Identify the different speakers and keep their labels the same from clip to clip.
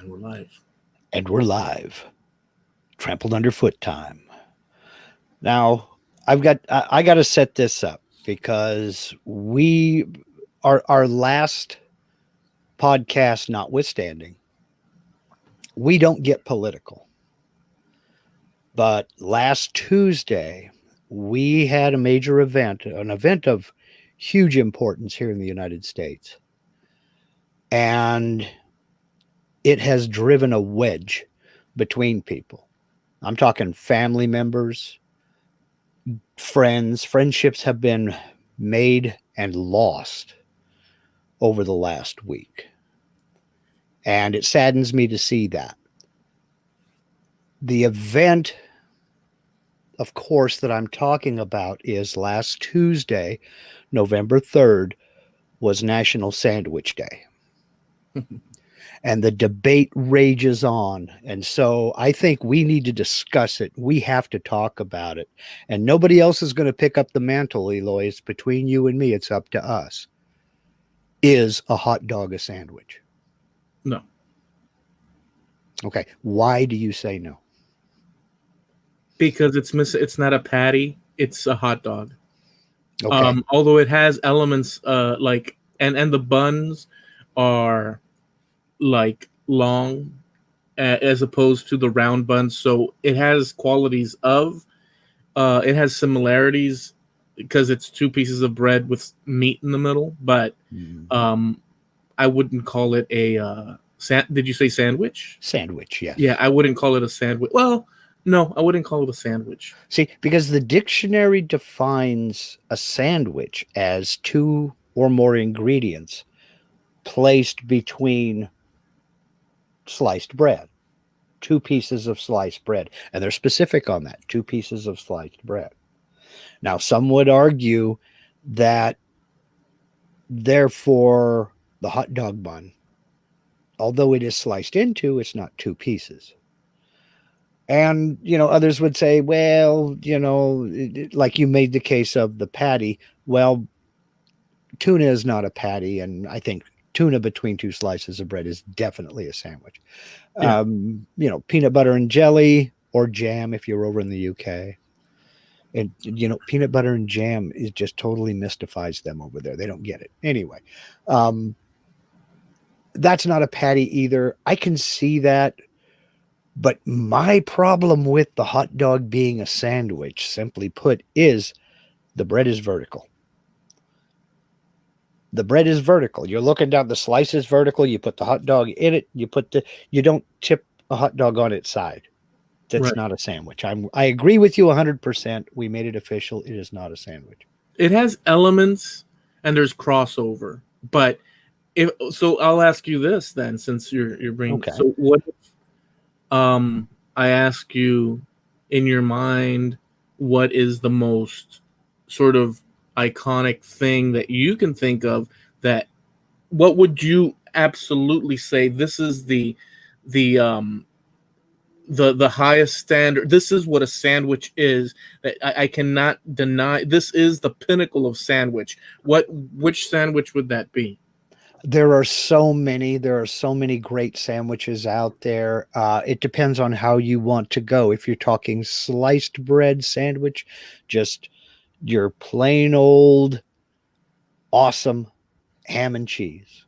Speaker 1: And we're live.
Speaker 2: And we're live. Trampled Underfoot time. Now, I got to set this up because our last podcast notwithstanding, we don't get political. But last Tuesday, we had a major event, an event of huge importance here in the United States. And it has driven a wedge between people. I'm talking family members, friends. Friendships have been made and lost over the last week. And it saddens me to see that. The event, of course, that I'm talking about is last Tuesday, November 3rd, was National Sandwich Day. And the debate rages on. And so I think we need to discuss it. We have to talk about it. And nobody else is going to pick up the mantle, Eloy. It's between you and me. It's up to us. Is a hot dog a sandwich?
Speaker 1: No.
Speaker 2: Okay. Why do you say no?
Speaker 1: Because it's not a patty. It's a hot dog.
Speaker 2: Okay.
Speaker 1: Although it has elements like and the buns are like long as opposed to the round buns, so it has qualities of it has similarities because it's two pieces of bread with meat in the middle, but I wouldn't call it a did you say sandwich?
Speaker 2: Sandwich, yes.
Speaker 1: Yeah, I wouldn't call it a sandwich. Well, no, I wouldn't call it a sandwich.
Speaker 2: See, because the dictionary defines a sandwich as two or more ingredients placed between sliced bread, two pieces of sliced bread. And they're specific on that, two pieces of sliced bread. Now, some would argue that therefore the hot dog bun, although it is sliced into, it's not two pieces. And, others would say, well, like you made the case of the patty. Well, tuna is not a patty. And I think tuna between two slices of bread is definitely a sandwich. Yeah. Peanut butter and jelly or jam if you're over in the UK. And, peanut butter and jam is just totally mystifies them over there. They don't get it. Anyway, that's not a patty either. I can see that. But my problem with the hot dog being a sandwich, simply put, is the bread is vertical. The bread is vertical. You're looking down, the slice is vertical. You put the hot dog in it. You don't tip a hot dog on its side. That's right. Not a sandwich. I agree with you 100%. We made it official. It is not a sandwich.
Speaker 1: It has elements and there's crossover. But so I'll ask you this then, since you're bringing. Okay. So what if I ask you, in your mind, what is the most sort of iconic thing that you can think of that, what would you absolutely say this is the highest standard, this is what a sandwich is, that I cannot deny, this is the pinnacle of sandwich? Which sandwich would that be?
Speaker 2: There are so many great sandwiches out there. It depends on how you want to go. If you're talking sliced bread sandwich, just your plain old awesome ham and cheese,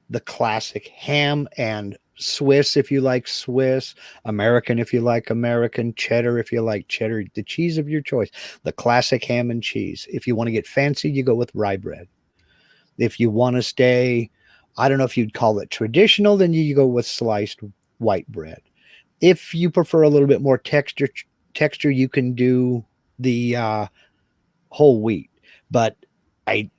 Speaker 2: the classic ham and Swiss if you like Swiss, American if you like American, cheddar if you like cheddar, the cheese of your choice, the classic ham and cheese. If you want to get fancy, you go with rye bread. If you want to stay, I don't know if you'd call it traditional, then you go with sliced white bread. If you prefer a little bit more texture, you can do the whole wheat. But I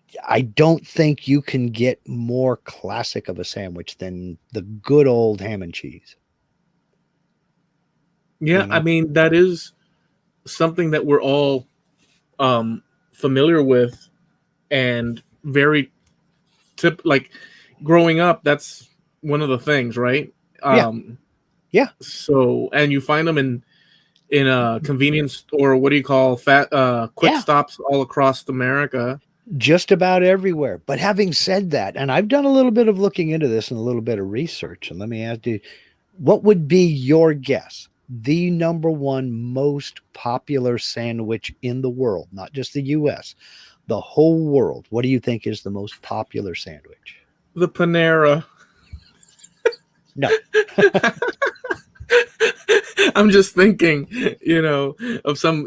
Speaker 2: don't think you can get more classic of a sandwich than the good old ham and cheese.
Speaker 1: Yeah, I mean, that is something that we're all familiar with, and very like growing up, that's one of the things, right?
Speaker 2: Yeah.
Speaker 1: So, and you find them in a convenience store, what do you call quick stops all across America.
Speaker 2: Just about everywhere. But having said that, and I've done a little bit of looking into this and a little bit of research, and let me ask you, What would be your guess? The number one most popular sandwich in the world, not just the US, the whole world. What do you think is the most popular sandwich?
Speaker 1: The Panera.
Speaker 2: No.
Speaker 1: I'm just thinking, of some,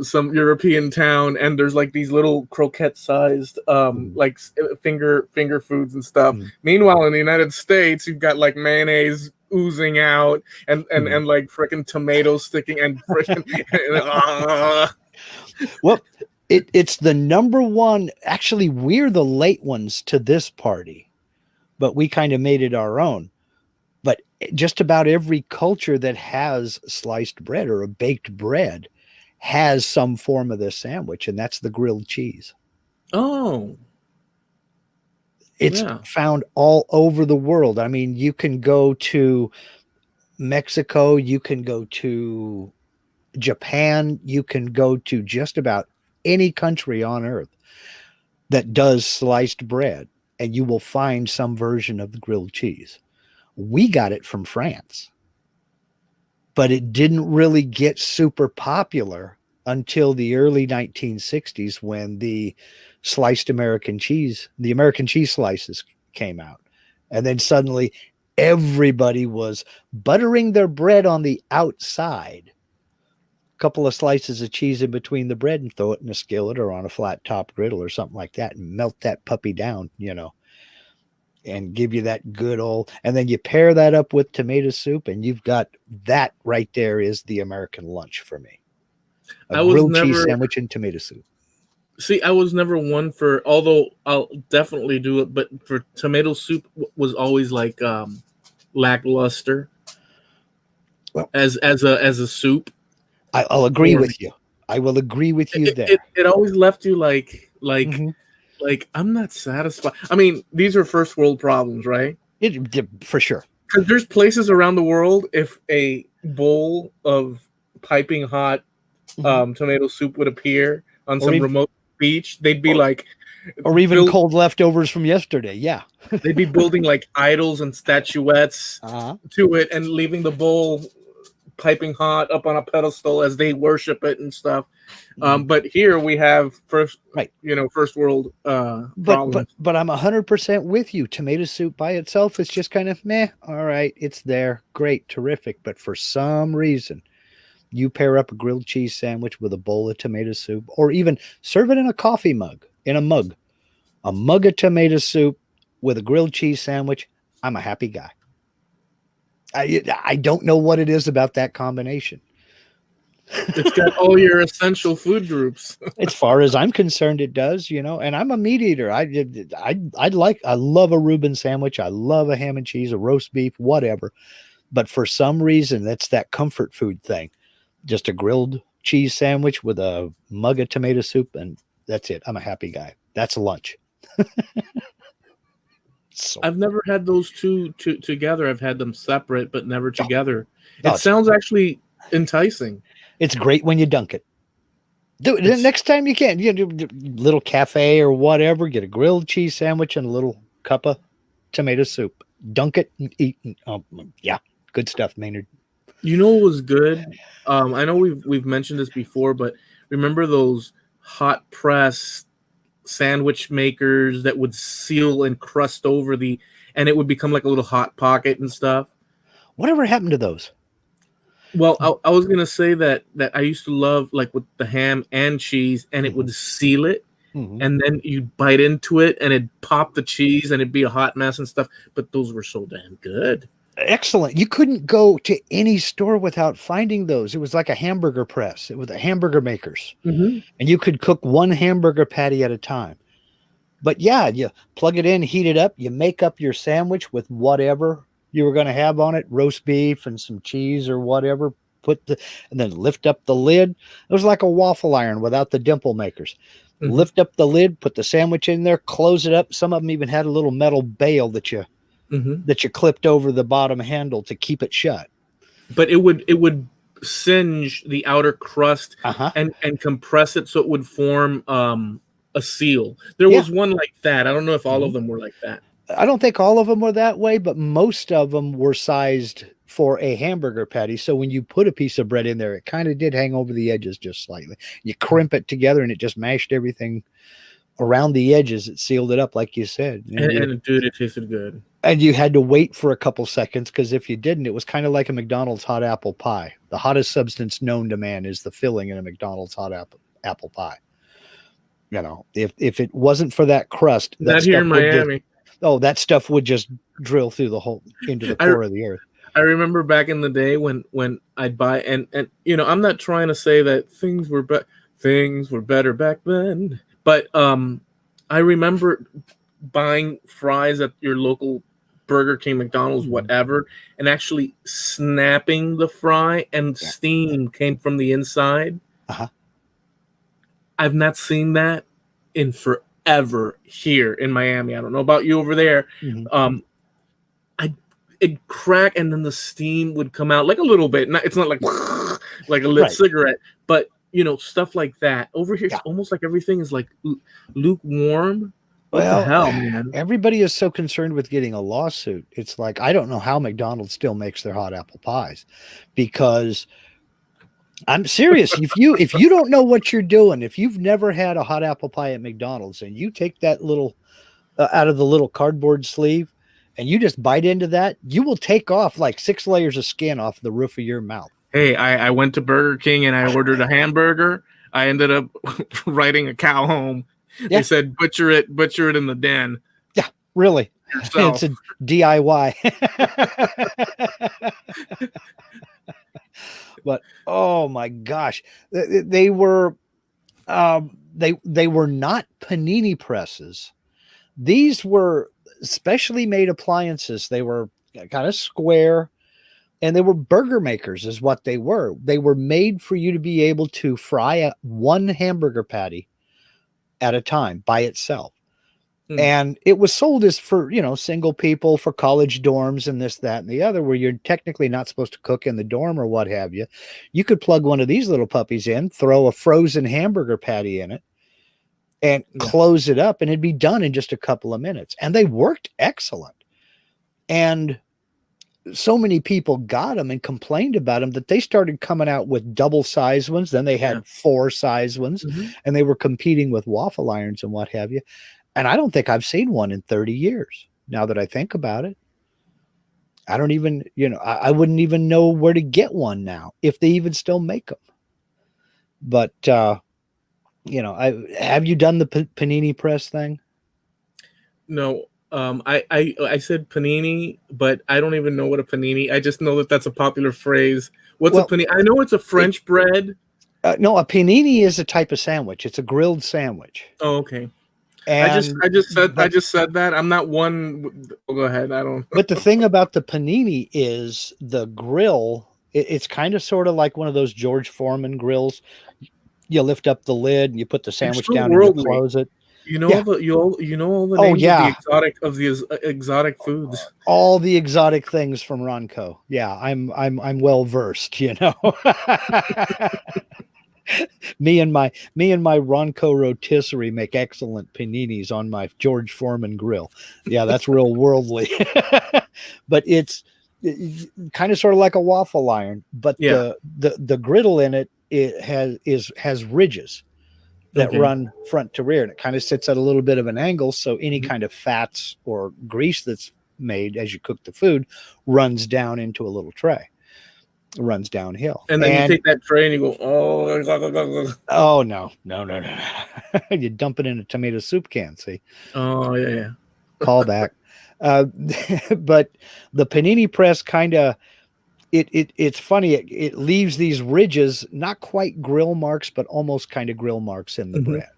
Speaker 1: some European town, and there's like these little croquette-sized, like finger foods and stuff. Meanwhile, in the United States, you've got like mayonnaise oozing out, and like freaking tomatoes sticking, and freaking.
Speaker 2: Well, it's the number one. Actually, we're the late ones to this party, but we kind of made it our own. But just about every culture that has sliced bread or a baked bread has some form of this sandwich, and that's the grilled cheese.
Speaker 1: Oh.
Speaker 2: It's found all over the world. I mean, you can go to Mexico, you can go to Japan, you can go to just about any country on earth that does sliced bread, and you will find some version of the grilled cheese. We got it from France, but it didn't really get super popular until the early 1960s when the American cheese slices came out. And then suddenly everybody was buttering their bread on the outside, a couple of slices of cheese in between the bread, and throw it in a skillet or on a flat top griddle or something like that, and melt that puppy down, and give you that good old, and then you pair that up with tomato soup, and you've got that right there is the American lunch for me. A grilled cheese sandwich and tomato soup.
Speaker 1: See, I was never one for, although I'll definitely do it, but for tomato soup was always like lackluster as a soup.
Speaker 2: I'll agree with you. I will agree with you there.
Speaker 1: It always left you like I'm not satisfied. I mean, these are first world problems, right?
Speaker 2: For sure.
Speaker 1: Because there's places around the world, if a bowl of piping hot tomato soup would appear on some remote beach, they'd be
Speaker 2: or even cold leftovers from yesterday. Yeah.
Speaker 1: They'd be building like idols and statuettes to it, and leaving the bowl piping hot up on a pedestal as they worship it and stuff. But here we have first world problems.
Speaker 2: But I'm 100% with you. Tomato soup by itself is just kind of meh. All right, it's there, great, terrific. But for some reason, you pair up a grilled cheese sandwich with a bowl of tomato soup, or even serve it in a coffee mug, a mug of tomato soup with a grilled cheese sandwich. I'm a happy guy. I don't know what it is about that combination.
Speaker 1: It's got all your essential food groups.
Speaker 2: As far as I'm concerned, it does, and I'm a meat eater. I love a Reuben sandwich. I love a ham and cheese, a roast beef, whatever. But for some reason, that's that comfort food thing. Just a grilled cheese sandwich with a mug of tomato soup, and that's it. I'm a happy guy. That's lunch.
Speaker 1: I've never had those two together. I've had them separate, but never together. It sounds actually enticing.
Speaker 2: It's great when you dunk it. Do it next time you can. Do little cafe or whatever. Get a grilled cheese sandwich and a little cup of tomato soup. Dunk it and eat. Yeah, good stuff, Maynard.
Speaker 1: You know what was good? I know we've mentioned this before, but remember those hot press sandwich makers that would seal and crust over and it would become like a little hot pocket and stuff?
Speaker 2: Whatever happened to those?
Speaker 1: Well, I was gonna say that I used to love, like, with the ham and cheese, and it would seal it, and then you'd bite into it, and it'd pop the cheese, and it'd be a hot mess and stuff. But those were so damn good.
Speaker 2: Excellent. You couldn't go to any store without finding those. It was like a hamburger press. It was the hamburger makers, and you could cook one hamburger patty at a time. But yeah, you plug it in, heat it up, you make up your sandwich with whatever you were going to have on it, roast beef and some cheese or whatever, and then lift up the lid. It was like a waffle iron without the dimple makers. Lift up the lid, put the sandwich in there, close it up. Some of them even had a little metal bail that you clipped over the bottom handle to keep it shut.
Speaker 1: But it would singe the outer crust and compress it so it would form a seal. There was one like that. I don't know if all of them were like that.
Speaker 2: I don't think all of them were that way, but most of them were sized for a hamburger patty. So when you put a piece of bread in there, it kind of did hang over the edges just slightly. You crimp it together and it just mashed everything around the edges. It sealed it up, like you said.
Speaker 1: And dude, it tasted good.
Speaker 2: And you had to wait for a couple seconds, because if you didn't, it was kind of like a McDonald's hot apple pie. The hottest substance known to man is the filling in a McDonald's hot apple pie. You know, if it wasn't for that crust,
Speaker 1: not here in Miami.
Speaker 2: That stuff would just drill through the hole into the core of the earth.
Speaker 1: I remember back in the day when I'd buy and you know, I'm not trying to say that things were better back then, but I remember buying fries at your local Burger King, McDonald's, whatever, and actually snapping the fry and steam came from the inside. I've not seen that in forever here in Miami. I don't know about you over there. It'd crack and then the steam would come out like a little bit. It's not like like a lit cigarette, but you know, stuff like that. Over here, it's almost like everything is like lukewarm. What the hell, man?
Speaker 2: Everybody is so concerned with getting a lawsuit. It's like, I don't know how McDonald's still makes their hot apple pies, because I'm serious. If you don't know what you're doing, if you've never had a hot apple pie at McDonald's and you take that little out of the little cardboard sleeve and you just bite into that, you will take off like 6 layers of skin off the roof of your mouth.
Speaker 1: Hey, I went to Burger King and I ordered a hamburger. I ended up riding a cow home. They said butcher it in the den.
Speaker 2: Yeah, really. It's a DIY. But oh my gosh, they were they were not panini presses. These were specially made appliances. They were kind of square, and they were burger makers is what they were. They were made for you to be able to fry one hamburger patty at a time by itself. And it was sold as for, you know, single people, for college dorms and this, that, and the other, where you're technically not supposed to cook in the dorm or what have you. You could plug one of these little puppies in, throw a frozen hamburger patty in it, and close it up, and it'd be done in just a couple of minutes. And they worked excellent. And so many people got them and complained about them that they started coming out with double size ones. Then they had 4 size ones, and they were competing with waffle irons and what have you. And I don't think I've seen one in 30 years. Now that I think about it, I don't even, you know, I wouldn't even know where to get one now, if they even still make them. But, you know, have you done the panini press thing?
Speaker 1: No. I said panini, but I don't even know what a panini. I just know that that's a popular phrase. What's a panini? I know it's a French bread.
Speaker 2: No, a panini is a type of sandwich. It's a grilled sandwich.
Speaker 1: Oh, okay. And I just said that. I'm not one. Go ahead. I don't.
Speaker 2: But the thing about the panini is the grill. It's kind of sort of like one of those George Foreman grills. You lift up the lid and you put the sandwich down and you close it.
Speaker 1: You know all the names of the exotic foods.
Speaker 2: All the exotic things from Ronco. Yeah, I'm well versed, you know. Me and my Ronco rotisserie make excellent paninis on my George Foreman grill. Yeah, that's real worldly. But it's kind of sort of like a waffle iron, but the griddle in it has ridges that run front to rear, and it kind of sits at a little bit of an angle, so any kind of fats or grease that's made as you cook the food runs down into a little tray. Runs downhill,
Speaker 1: and then you take that tray and you go,
Speaker 2: oh no. You dump it in a tomato soup can. See?
Speaker 1: Oh yeah.
Speaker 2: Call back. But the panini press kind of it's funny. It leaves these ridges, not quite grill marks, but almost kind of grill marks in the bread.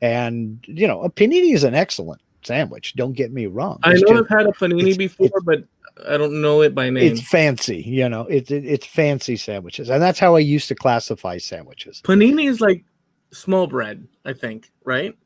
Speaker 2: And you know, a panini is an excellent sandwich. Don't get me wrong.
Speaker 1: I know I've had a panini before, but I don't know it by name.
Speaker 2: It's fancy, you know. It's fancy sandwiches, and that's how I used to classify sandwiches.
Speaker 1: Panini is like small bread, I think, right?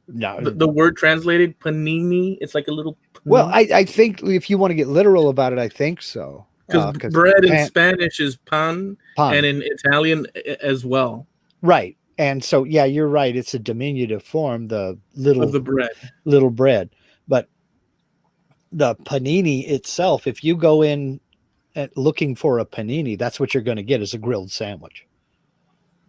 Speaker 2: No,
Speaker 1: the word translated panini, it's like a little. Panini.
Speaker 2: Well, I think if you want to get literal about it, I think so.
Speaker 1: Because bread in Spanish is pan, and in Italian as well.
Speaker 2: Right, and so yeah, you're right. It's a diminutive form, the little
Speaker 1: of the bread,
Speaker 2: little bread, but. the panini itself, if you go in looking for a panini, that's what you're going to get is a grilled sandwich,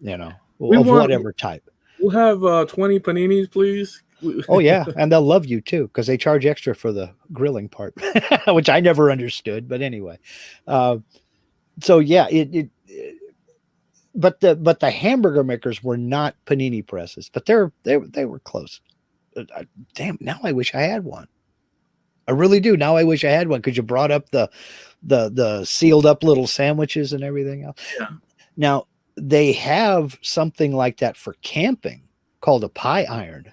Speaker 1: We
Speaker 2: of
Speaker 1: want.
Speaker 2: whatever type.
Speaker 1: We'll have 20 paninis, please.
Speaker 2: Oh yeah, and they'll love you too because they charge extra for the grilling part, which I never understood. But anyway, uh, so yeah, but the hamburger makers were not panini presses, but they were close. Damn, now I wish I had one. I really do. Now I wish I had one because you brought up the sealed up little sandwiches and everything else.
Speaker 1: Yeah.
Speaker 2: Now they have something like that for camping called a pie iron.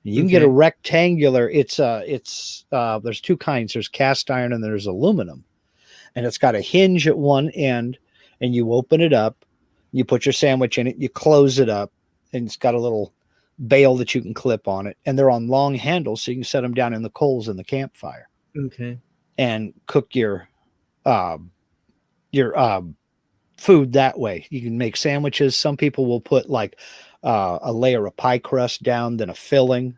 Speaker 2: You can get a rectangular. It's there's two kinds. There's cast iron and there's aluminum, and it's got a hinge at one end, and you open it up, you put your sandwich in it, you close it up, and it's got a little bail that you can clip on it, and they're on long handles, so you can set them down in the coals in the campfire.
Speaker 1: Okay.
Speaker 2: And cook your food that way. You can make sandwiches. Some people will put like a layer of pie crust down, then a filling,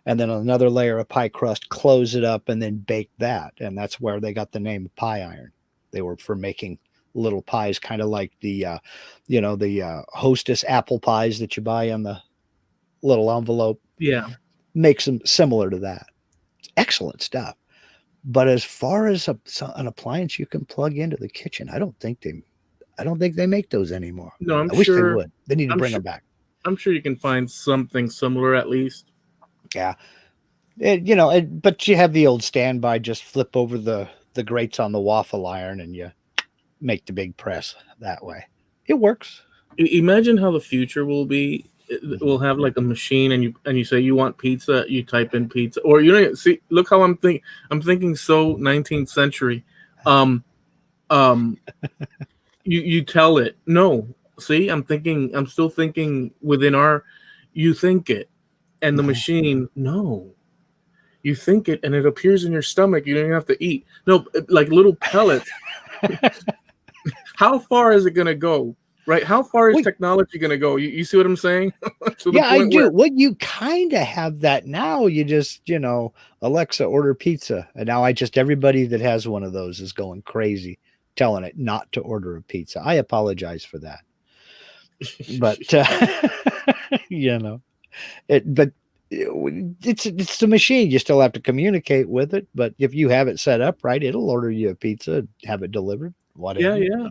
Speaker 2: and then another layer of pie crust, close it up, and then bake that. And that's where they got the name of pie iron. They were for making little pies, kind of like the Hostess apple pies that you buy in the little envelope.
Speaker 1: Yeah.
Speaker 2: Makes them similar to that. Excellent stuff. But as far as an appliance you can plug into the kitchen, I don't think they make those anymore.
Speaker 1: No,
Speaker 2: I wish they would. They need to bring them back.
Speaker 1: I'm sure you can find something similar at least.
Speaker 2: Yeah. But you have the old standby, just flip over the grates on the waffle iron and you make the big press that way. It works.
Speaker 1: Imagine how the future will be. We'll have like a machine and you say you want pizza, you type in pizza, or see, look how I'm thinking so 19th century. You tell it no. See, I'm still thinking within you think it, and the machine no. You think it and it appears in your stomach. You don't even have to eat. No, like little pellets. How far is it gonna go? Right? How far is technology going to go? You see what I'm saying?
Speaker 2: Yeah, I do. Well, you kind of have that now. You just, Alexa, order pizza. And now everybody that has one of those is going crazy, telling it not to order a pizza. I apologize for that. But, it's the machine. You still have to communicate with it. But if you have it set up right, it'll order you a pizza, have it delivered, whatever.
Speaker 1: Yeah.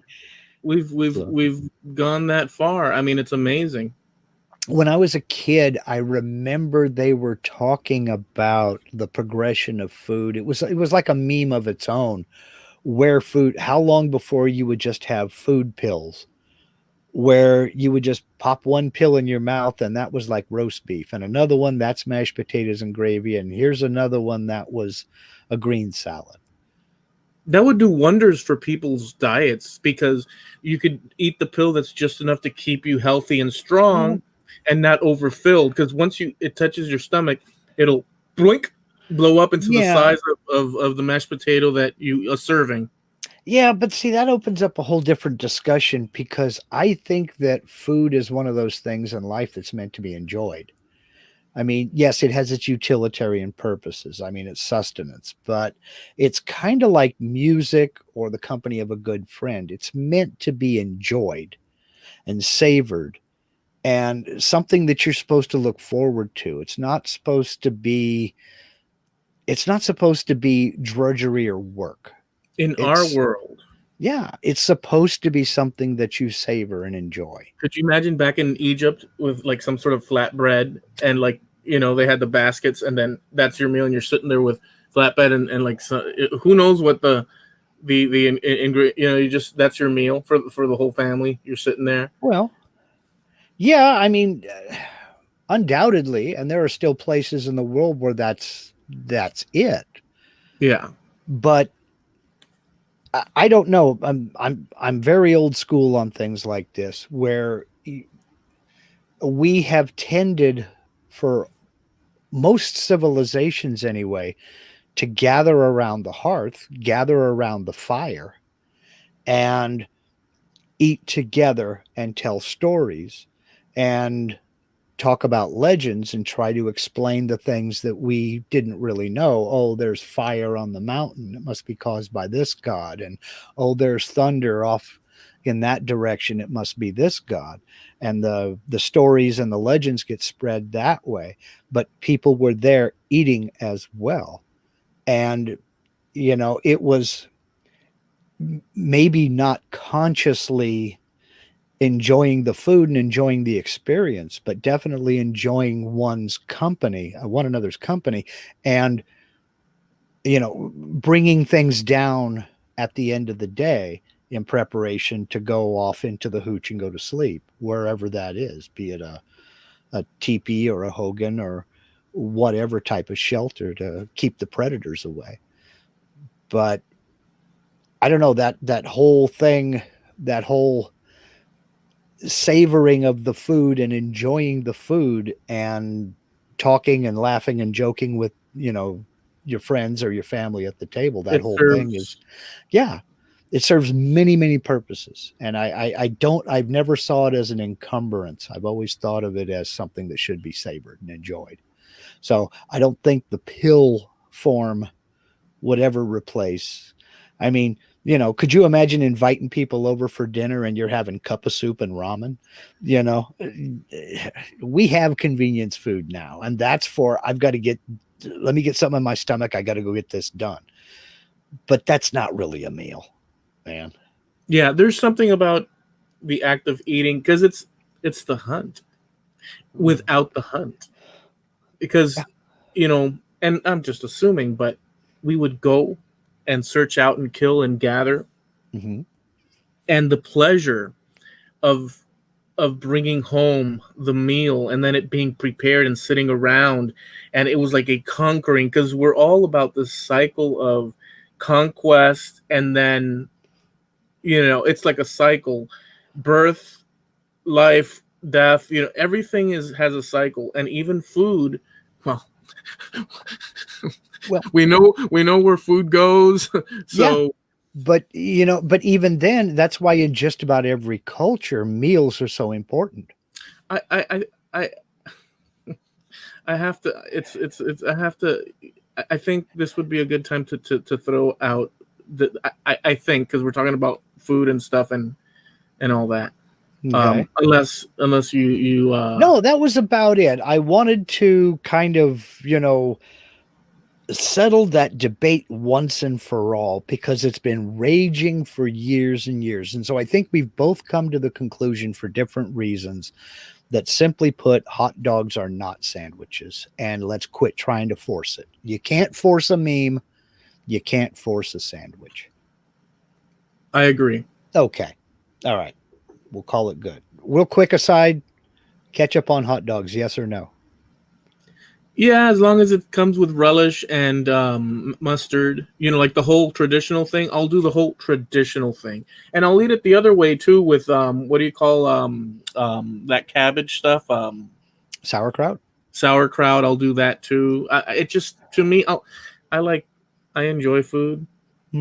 Speaker 1: We've gone that far. I mean, it's amazing.
Speaker 2: When I was a kid, I remember they were talking about the progression of food. It was like a meme of its own, where how long before you would just have food pills, where you would just pop one pill in your mouth and that was like roast beef, and another one that's mashed potatoes and gravy, and here's another one that was a green salad.
Speaker 1: That would do wonders for people's diets because you could eat the pill that's just enough to keep you healthy and strong and not overfilled. Because once it touches your stomach, it'll blink, blow up into the size of the mashed potato that you are serving.
Speaker 2: Yeah, but see, that opens up a whole different discussion because I think that food is one of those things in life that's meant to be enjoyed. I mean, yes, it has its utilitarian purposes. I mean, it's sustenance, but it's kind of like music or the company of a good friend. It's meant to be enjoyed and savored and something that you're supposed to look forward to. It's not supposed to be drudgery or work.
Speaker 1: In our world.
Speaker 2: Yeah, it's supposed to be something that you savor and enjoy.
Speaker 1: Could you imagine back in Egypt with like some sort of flatbread and like, they had the baskets and then that's your meal and you're sitting there with flatbread and like, who knows what the ingredient, that's your meal for the whole family. You're sitting there.
Speaker 2: Well, yeah, I mean, undoubtedly, and there are still places in the world where that's it.
Speaker 1: Yeah.
Speaker 2: But I don't know. I'm very old school on things like this, where we have tended, for most civilizations anyway, to gather around the hearth, gather around the fire, and eat together and tell stories and talk about legends and try to explain the things that we didn't really know. Oh, there's fire on the mountain. It must be caused by this god. And oh, there's thunder off in that direction. It must be this god. And the stories and the legends get spread that way. But people were there eating as well. And, it was maybe not consciously enjoying the food and enjoying the experience, but definitely enjoying one another's company, and bringing things down at the end of the day in preparation to go off into the hooch and go to sleep, wherever that is, be it a teepee or a hogan or whatever type of shelter to keep the predators away. But I don't know, that whole thing, that whole savoring of the food and enjoying the food and talking and laughing and joking with, your friends or your family at the table, thing is, it serves many, many purposes. And I've never saw it as an encumbrance. I've always thought of it as something that should be savored and enjoyed. So I don't think the pill form would ever replace. I mean, could you imagine inviting people over for dinner and you're having cup of soup and ramen? We have convenience food now, and that's for, let me get something in my stomach. I got to go get this done. But that's not really a meal, man.
Speaker 1: Yeah, there's something about the act of eating, because it's the hunt without the hunt. Because, and I'm just assuming, but we would go and search out and kill and gather.
Speaker 2: Mm-hmm.
Speaker 1: And the pleasure of bringing home the meal and then it being prepared and sitting around, and it was like a conquering, because we're all about this cycle of conquest, and then it's like a cycle: birth, life, death. Everything has a cycle, and even food. Well, we know where food goes. So,
Speaker 2: yeah. But even then, that's why in just about every culture, meals are so important.
Speaker 1: I have to. I have to. I think this would be a good time to throw out I think, because we're talking about food and stuff and all that.
Speaker 2: Okay.
Speaker 1: Unless you
Speaker 2: no, that was about it. I wanted to kind of settle that debate once and for all, because it's been raging for years and years. And so I think we've both come to the conclusion, for different reasons, that simply put, hot dogs are not sandwiches, and let's quit trying to force it. You can't force a meme. You can't force a sandwich.
Speaker 1: I agree.
Speaker 2: Okay. All right. We'll call it good. Real quick aside, ketchup on hot dogs, yes or no?
Speaker 1: Yeah, as long as it comes with relish and mustard, like the whole traditional thing. I'll do the whole traditional thing, and I'll eat it the other way too, with what do you call that cabbage stuff?
Speaker 2: Sauerkraut.
Speaker 1: Sauerkraut. I'll do that too. It just, to me, I enjoy food,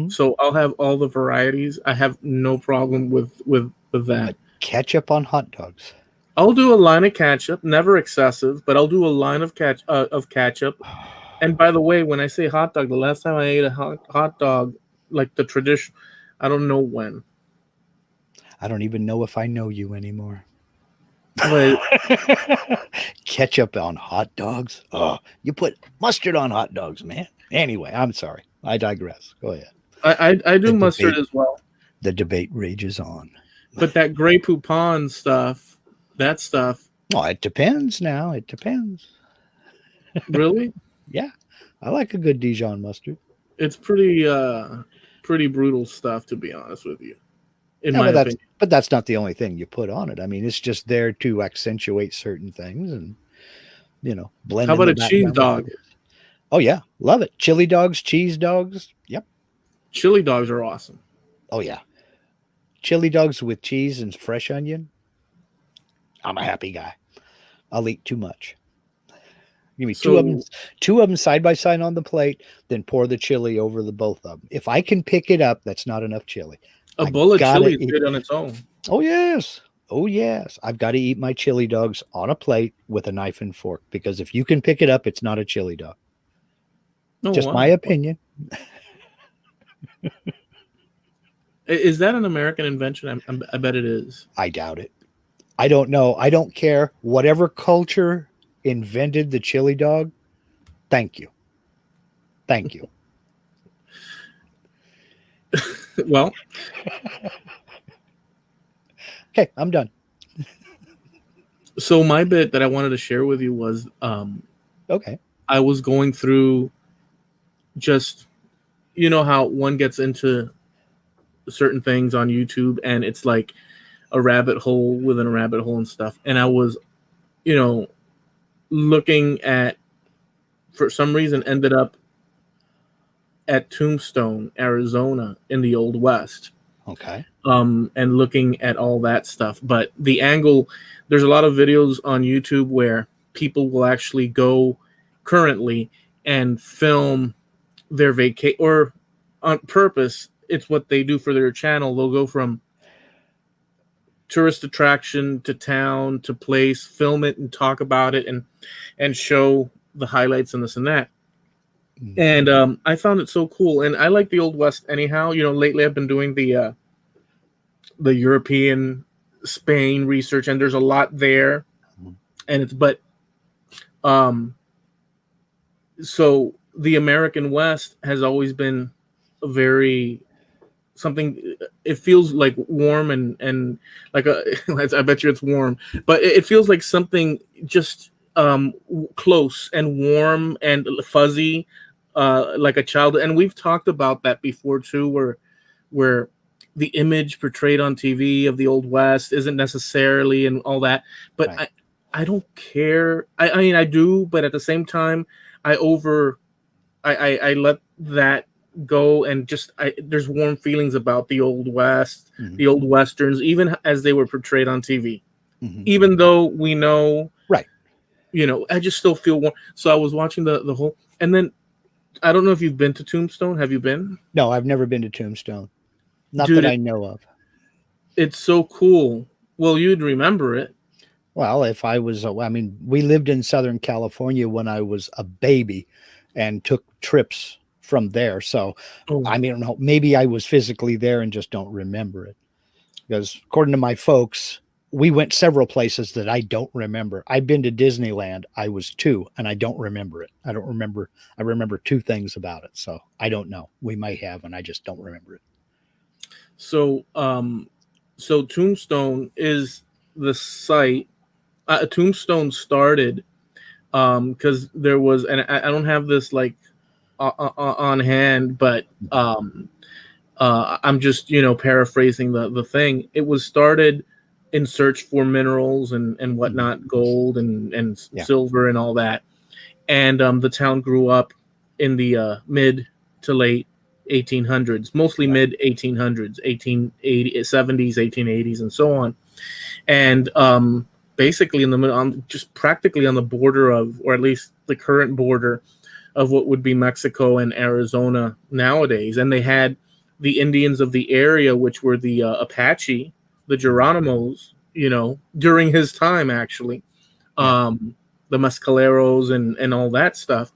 Speaker 1: so I'll have all the varieties. I have no problem with that.
Speaker 2: But ketchup on hot dogs.
Speaker 1: I'll do a line of ketchup, never excessive, but I'll do a line of ketchup. And by the way, when I say hot dog, the last time I ate a hot dog, like the tradition, I don't know when.
Speaker 2: I don't even know if I know you anymore.
Speaker 1: Wait.
Speaker 2: Ketchup on hot dogs? Oh, you put mustard on hot dogs, man. Anyway, I'm sorry. I digress. Go ahead.
Speaker 1: I do mustard as well.
Speaker 2: The debate rages on.
Speaker 1: But that Grey Poupon stuff, that stuff.
Speaker 2: Oh, it depends now. It depends.
Speaker 1: Really?
Speaker 2: Yeah. I like a good Dijon mustard.
Speaker 1: It's pretty brutal stuff, to be honest with you. In my opinion.
Speaker 2: But that's not the only thing you put on it. I mean, it's just there to accentuate certain things and, blend.
Speaker 1: How about a cheese dog?
Speaker 2: Oh, yeah. Love it. Chili dogs, cheese dogs. Yep.
Speaker 1: Chili dogs are awesome.
Speaker 2: Oh, yeah. Chili dogs with cheese and fresh onion. I'm a happy guy. I'll eat too much. Give me two of them side by side on the plate, then pour the chili over the both of them. If I can pick it up, that's not enough chili.
Speaker 1: A bowl of chili is good on its own.
Speaker 2: Oh, yes. Oh, yes. I've got to eat my chili dogs on a plate with a knife and fork, because if you can pick it up, it's not a chili dog.
Speaker 1: Oh,
Speaker 2: Just my
Speaker 1: wow.
Speaker 2: opinion.
Speaker 1: Is that an American invention? I bet it is.
Speaker 2: I doubt it. I don't know. I don't care. Whatever culture invented the chili dog, thank you. Thank you.
Speaker 1: Well,
Speaker 2: okay, I'm done.
Speaker 1: So my bit that I wanted to share with you was
Speaker 2: okay.
Speaker 1: I was going through just, you know how one gets into certain things on YouTube and it's like a rabbit hole within a rabbit hole and stuff. And I was, looking at, for some reason, ended up at Tombstone, Arizona in the Old West.
Speaker 2: Okay.
Speaker 1: And looking at all that stuff. But the angle, there's a lot of videos on YouTube where people will actually go currently and film their vacation, or on purpose, it's what they do for their channel. They'll go from tourist attraction to town to place, film it and talk about it and show the highlights and this and that. Mm-hmm. And I found it so cool. And I like the Old West anyhow. Lately I've been doing the European Spain research, and there's a lot there. And so the American West has always been something, it feels like warm and like I bet you it's warm, but it feels like something just close and warm and fuzzy, like a child. And we've talked about that before too, where the image portrayed on TV of the Old West isn't necessarily and all that, but right. I don't care. I mean, I do, but at the same time, I let that go, and just there's warm feelings about the Old West, mm-hmm. the old Westerns, even as they were portrayed on TV. Mm-hmm. Even though we know,
Speaker 2: right?
Speaker 1: I just still feel warm. So I was watching the whole, and then I don't know if you've been to Tombstone. Have you been?
Speaker 2: No, I've never been to Tombstone. Not Dude, that I know of.
Speaker 1: It's so cool. Well, you'd remember it.
Speaker 2: Well, if I was, we lived in Southern California when I was a baby and took trips from there. So, I don't know, maybe I was physically there and just don't remember it. Because according to my folks, we went several places that I don't remember. I've been to Disneyland. I was 2 and I don't remember it. I remember 2 things about it. So I don't know. We might have, and I just don't remember it.
Speaker 1: So, so Tombstone is the site. Tombstone started because there was, and I don't have this like on hand, but I'm just paraphrasing the thing. It was started in search for minerals and whatnot, mm-hmm. gold and silver and all that, and the town grew up in the mid to late 1800s, mostly mid 1800s, 1870s, 1880s, and so on, and basically in the middle, just practically on the border of, or at least the current border of what would be Mexico and Arizona nowadays. And they had the Indians of the area, which were the Apache, the Geronimos, during his time, actually, the Mescaleros and all that stuff.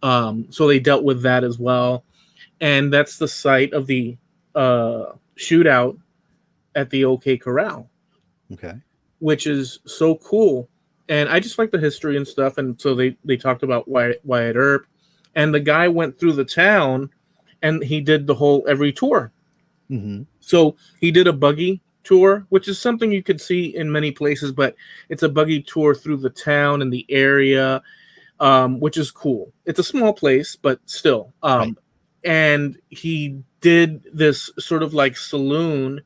Speaker 1: So they dealt with that as well. And that's the site of the shootout at the OK Corral.
Speaker 2: Okay.
Speaker 1: Which is so cool. And I just like the history and stuff. And so they talked about Wyatt Earp. And the guy went through the town and he did every tour. Mm-hmm. So he did a buggy tour, which is something you could see in many places, but it's a buggy tour through the town and the area, which is cool. It's a small place, but still. Right. And he did this sort of like saloon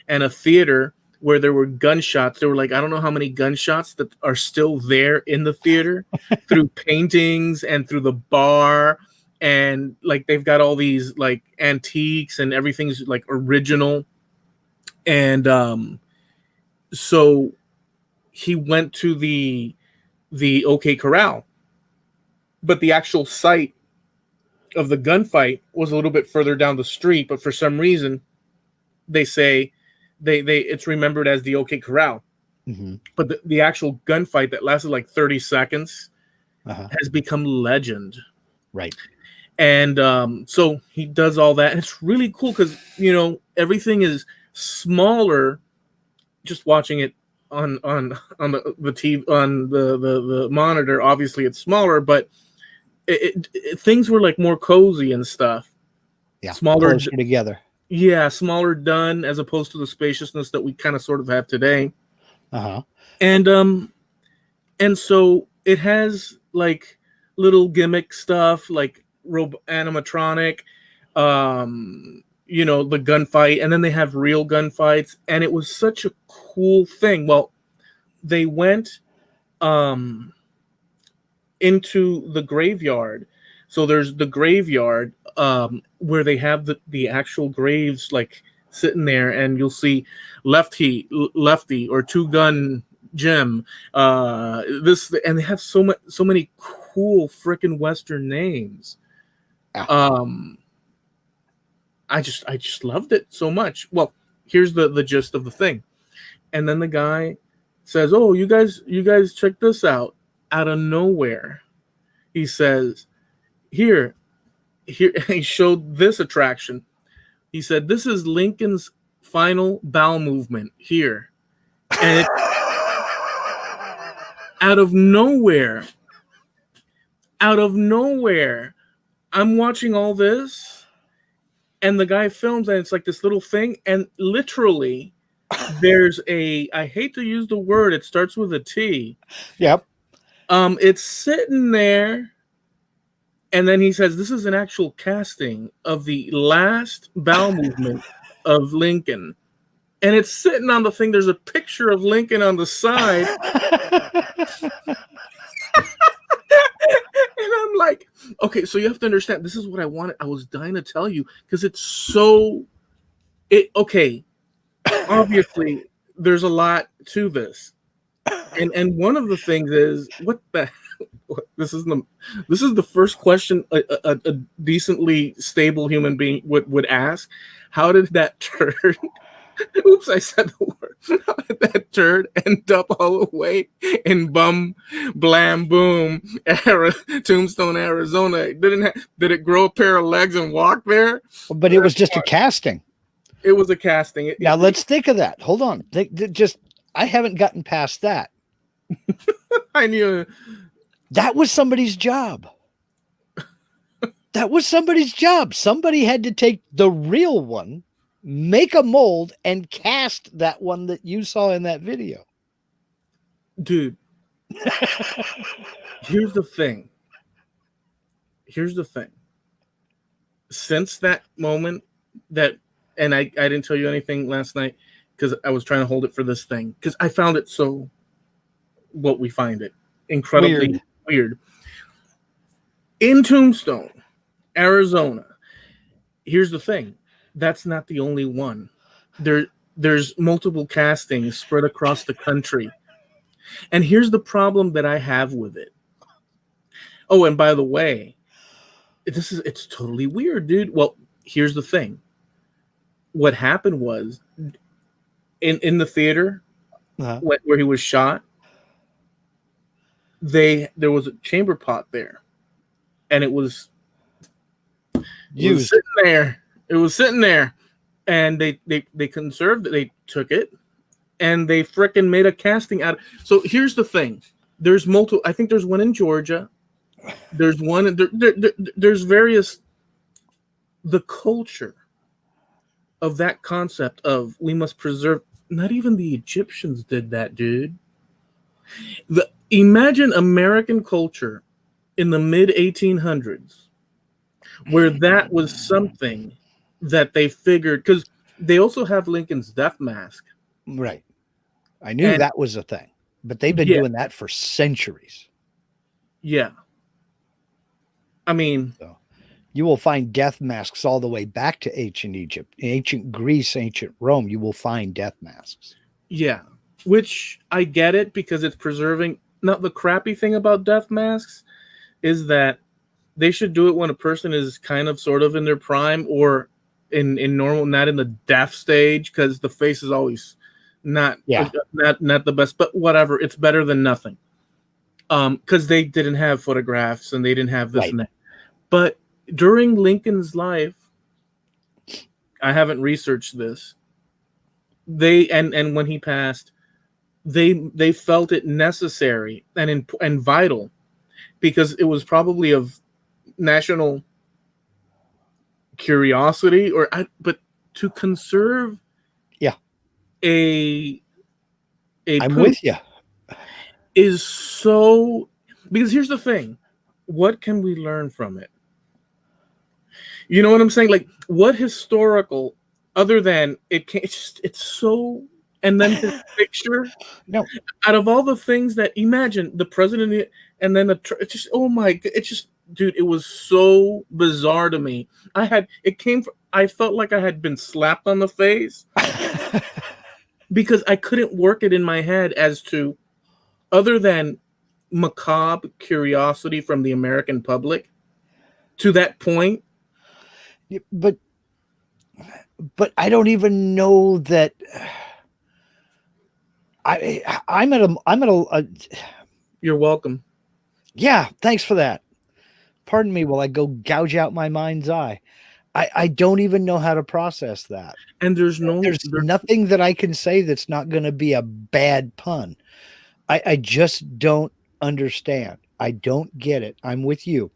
Speaker 1: and a theater where there were gunshots. There were like, I don't know how many gunshots that are still there in the theater through paintings and through the bar. And like, they've got all these like antiques and everything's like original. And so he went to the OK Corral, but the actual site of the gunfight was a little bit further down the street. But for some reason, they say it's remembered as the OK Corral.
Speaker 2: Mm-hmm.
Speaker 1: But the actual gunfight that lasted like 30 seconds has become legend.
Speaker 2: Right.
Speaker 1: And so he does all that. And it's really cool because, everything is smaller. Just watching it on the TV, on the monitor, obviously it's smaller, but things were like more cozy and stuff.
Speaker 2: Yeah,
Speaker 1: smaller
Speaker 2: closer together.
Speaker 1: Yeah, smaller done as opposed to the spaciousness that we kind of sort of have today. And so it has like little gimmick stuff like animatronic, the gunfight, and then they have real gunfights, and it was such a cool thing. Well, they went into the graveyard. So there's the graveyard where they have the actual graves like sitting there, and you'll see Lefty or Two Gun Jim. And they have so many cool freaking Western names. I just loved it so much. Well, here's the gist of the thing. And then the guy says, "Oh, you guys check this out." Out of nowhere, he says, Here, he showed this attraction. He said, "This is Lincoln's final bowel movement here." And out of nowhere, I'm watching all this, and the guy films, and it's like this little thing, and literally there's I hate to use the word, it starts with a T.
Speaker 2: Yep.
Speaker 1: It's sitting there, and then he says, "This is an actual casting of the last bowel movement of Lincoln." And it's sitting on the thing. There's a picture of Lincoln on the side. And I'm like, okay, so you have to understand, this is what I wanted. I was dying to tell you because it's so okay. Obviously, there's a lot to this. And one of the things is, this is the first question a decently stable human being would ask. How did that turd oops, I said the word. How did that turd end up all the way in Bum Blam Boom, Tombstone, Arizona? Did it grow a pair of legs and walk there?
Speaker 2: But it was just a casting.
Speaker 1: It was a casting.
Speaker 2: Now let's think of that. Hold on. I haven't gotten past that.
Speaker 1: I knew
Speaker 2: that was somebody's job. That was somebody's job. Somebody had to take the real one, make a mold, and cast that one that you saw in that video.
Speaker 1: Dude, here's the thing. Since that moment and I didn't tell you anything last night because I was trying to hold it for this thing because I found it so what we find it incredibly weird. In Tombstone, Arizona, here's the thing. That's not the only one. There's multiple castings spread across the country. And here's the problem that I have with it. Oh, and by the way, it's totally weird, dude. Well, here's the thing. What happened was in the theater where he was shot, there was a chamber pot there, and it was sitting there. It was sitting there, and they conserved it. They took it, and they frickin' made a casting out. So here's the thing: there's multiple. I think there's one in Georgia. There's one. There's various. The culture of that concept of we must preserve. Not even the Egyptians did that, dude. Imagine American culture in the mid 1800s, where that was something that they figured, because they also have Lincoln's death mask.
Speaker 2: Right. I knew that was a thing, but they've been doing that for centuries.
Speaker 1: Yeah. I mean,
Speaker 2: so you will find death masks all the way back to ancient Egypt, ancient Greece, ancient Rome. You will find death masks.
Speaker 1: Yeah. Which I get it because it's preserving. Now, the crappy thing about death masks is that they should do it when a person is kind of sort of in their prime, or in normal, not in the death stage, because the face is always not not the best, but whatever, it's better than nothing. Because they didn't have photographs and they didn't have this and that. But during Lincoln's life, I haven't researched this. They and when he passed, they felt it necessary and vital, because it was probably of national curiosity, but to conserve a
Speaker 2: I'm with you.
Speaker 1: Is so, because here's the thing, what can we learn from it? You know what I'm saying? Like, what historical, other than it's so, and then his picture.
Speaker 2: No,
Speaker 1: out of all the things that, imagine the president, and then it's just, oh my, it's just, dude, it was so bizarre to me. I felt like I had been slapped on the face because I couldn't work it in my head as to, other than macabre curiosity from the American public to that point.
Speaker 2: But I don't even know that. I'm at a.
Speaker 1: You're welcome.
Speaker 2: Yeah, thanks for that. Pardon me while I go gouge out my mind's eye. I don't even know how to process that.
Speaker 1: And there's
Speaker 2: nothing that I can say that's not going to be a bad pun. I just don't understand. I don't get it. I'm with you.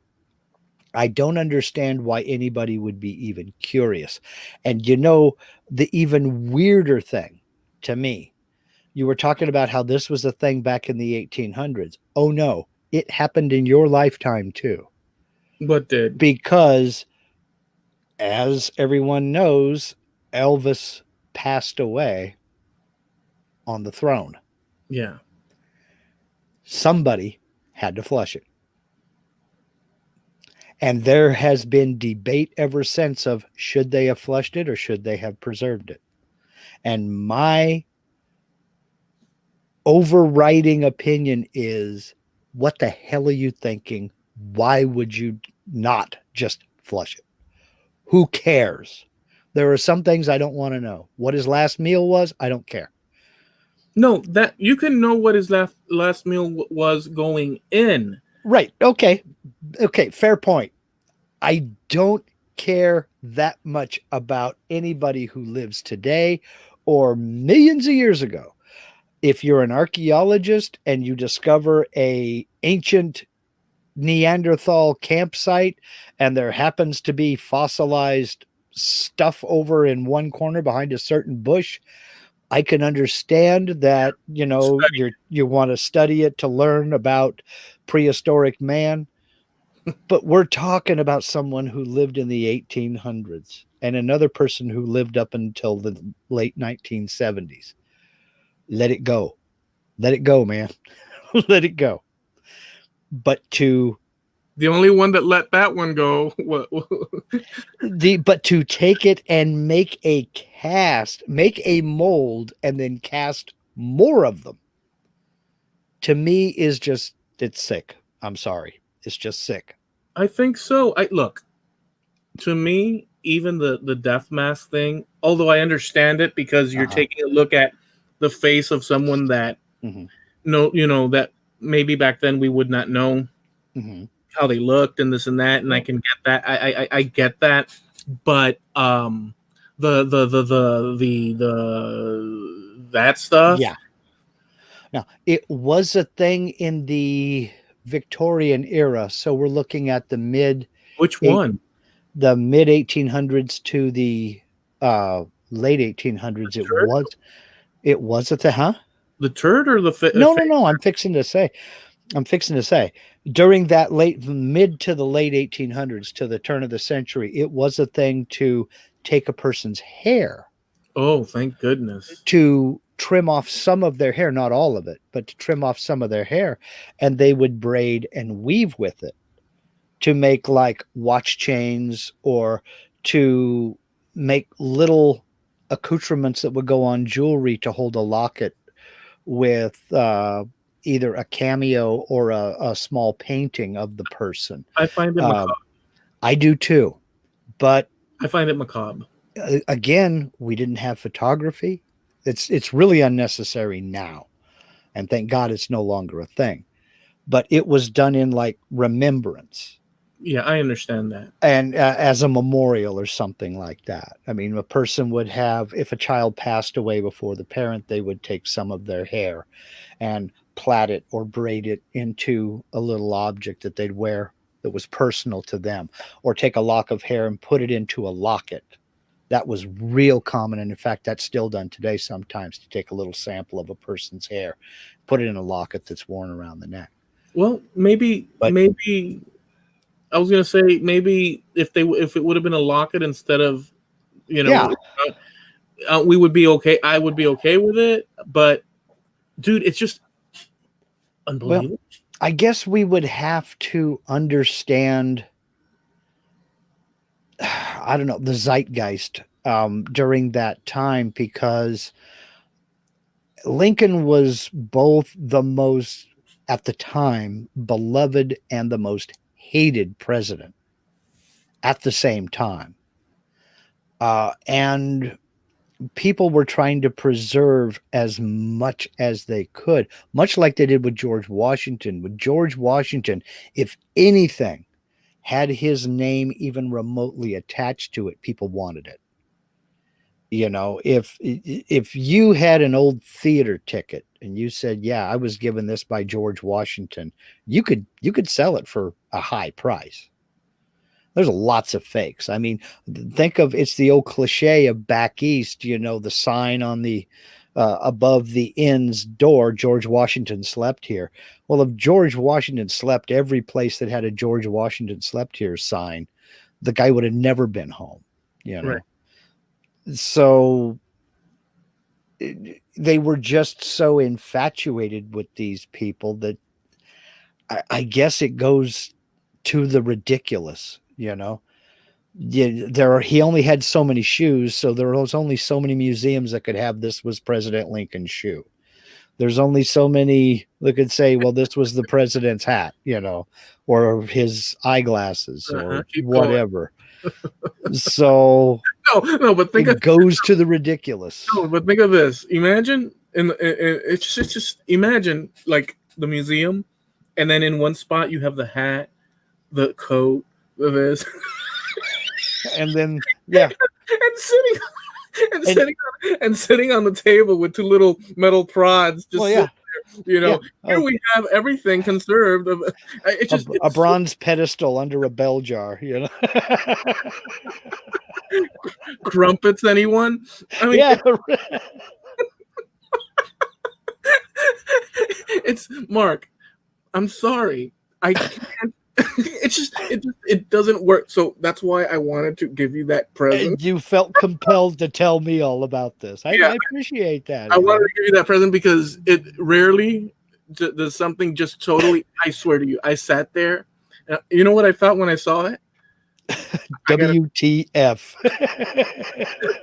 Speaker 2: I don't understand why anybody would be even curious. And the even weirder thing to me, you were talking about how this was a thing back in the 1800s. Oh no, it happened in your lifetime too.
Speaker 1: What did?
Speaker 2: Because, as everyone knows, Elvis passed away on the throne.
Speaker 1: Yeah.
Speaker 2: Somebody had to flush it. And there has been debate ever since of should they have flushed it or should they have preserved it. And my overriding opinion is, what the hell are you thinking? Why would you not just flush it? Who cares? There are some things I don't want to know. What his last meal was, I don't care.
Speaker 1: No, that you can know what his last meal was going in.
Speaker 2: Right. Okay. Fair point. I don't care that much about anybody who lives today or millions of years ago. If you're an archaeologist and you discover a ancient Neanderthal campsite and there happens to be fossilized stuff over in one corner behind a certain bush, I can understand that, you want to study it to learn about prehistoric man. But we're talking about someone who lived in the 1800s and another person who lived up until the late 1970s. Let it go. Let it go, man. Let it go. But
Speaker 1: the only one that let that one go.
Speaker 2: But to take it and make a mold and then cast more of them, to me is just, it's sick. I'm sorry. It's just sick.
Speaker 1: I think so. Look, to me, even the death mask thing, although I understand it because you're taking a look at the face of someone that that maybe back then we would not know how they looked and this and that, and I can get that. I get that, but that stuff.
Speaker 2: Yeah. Now, it was a thing in the Victorian era, so we're looking at the mid.
Speaker 1: Which one?
Speaker 2: The mid 1800s to the late 1800s. It was at the
Speaker 1: the turd or the
Speaker 2: no. I'm fixing to say during that mid to the late 1800s to the turn of the century, it was a thing to take a person's hair.
Speaker 1: Oh, thank goodness.
Speaker 2: To trim off some of their hair, not all of it, but to trim off some of their hair, and they would braid and weave with it to make like watch chains or to make little accoutrements that would go on jewelry to hold a locket with either a cameo or a small painting of the person.
Speaker 1: I find it macabre.
Speaker 2: I do too, but
Speaker 1: I find it macabre.
Speaker 2: again, we didn't have photography. It's really unnecessary now, and thank God it's no longer a thing. But it was done in like remembrance.
Speaker 1: Yeah, I understand that.
Speaker 2: And as a memorial or something like that. I mean, a person would have, if a child passed away before the parent, they would take some of their hair and plait it or braid it into a little object that they'd wear that was personal to them, or take a lock of hair and put it into a locket. That was real common. And in fact, that's still done today sometimes, to take a little sample of a person's hair, put it in a locket that's worn around the neck.
Speaker 1: Well, maybe I was gonna say, maybe if it would have been a locket instead of, we would be okay. I would be okay with it, but dude, it's just unbelievable.
Speaker 2: Well, I guess we would have to understand, I don't know, the zeitgeist during that time, because Lincoln was both the most, at the time, beloved and the most hated president at the same time. And people were trying to preserve as much as they could, much like they did with George Washington. With George Washington, if anything had his name even remotely attached to it, people wanted it. You know, if you had an old theater ticket and you said, yeah, I was given this by George Washington, you could sell it for a high price. There's lots of fakes. I mean, think of, it's the old cliche of back east, you know, the sign on the above the inn's door, George Washington slept here. Well, if George Washington slept every place that had a George Washington slept here sign, the guy would have never been home, you know. Right. So they were just so infatuated with these people that I guess it goes to the ridiculous, you know. Yeah, he only had so many shoes, so there was only so many museums that could have this was President Lincoln's shoe. There's only so many that could say, well, this was the president's hat, you know, or his eyeglasses or whatever. So
Speaker 1: no, but
Speaker 2: it goes to the ridiculous.
Speaker 1: No, but think of this. Imagine it's just imagine like the museum, and then in one spot you have the hat, the coat, the this.
Speaker 2: And then and
Speaker 1: sitting on the table with two little metal prods, just there, you know. Here we have everything conserved. It's just
Speaker 2: a bronze pedestal under a bell jar, you know.
Speaker 1: Crumpets, anyone? I mean, it's Mark. I'm sorry, I can't. It doesn't work. So that's why I wanted to give you that present.
Speaker 2: You felt compelled to tell me all about this. I appreciate that.
Speaker 1: I wanted to give you that present because it rarely does something just totally. I swear to you, I sat there. You know what I thought when I saw it?
Speaker 2: WTF.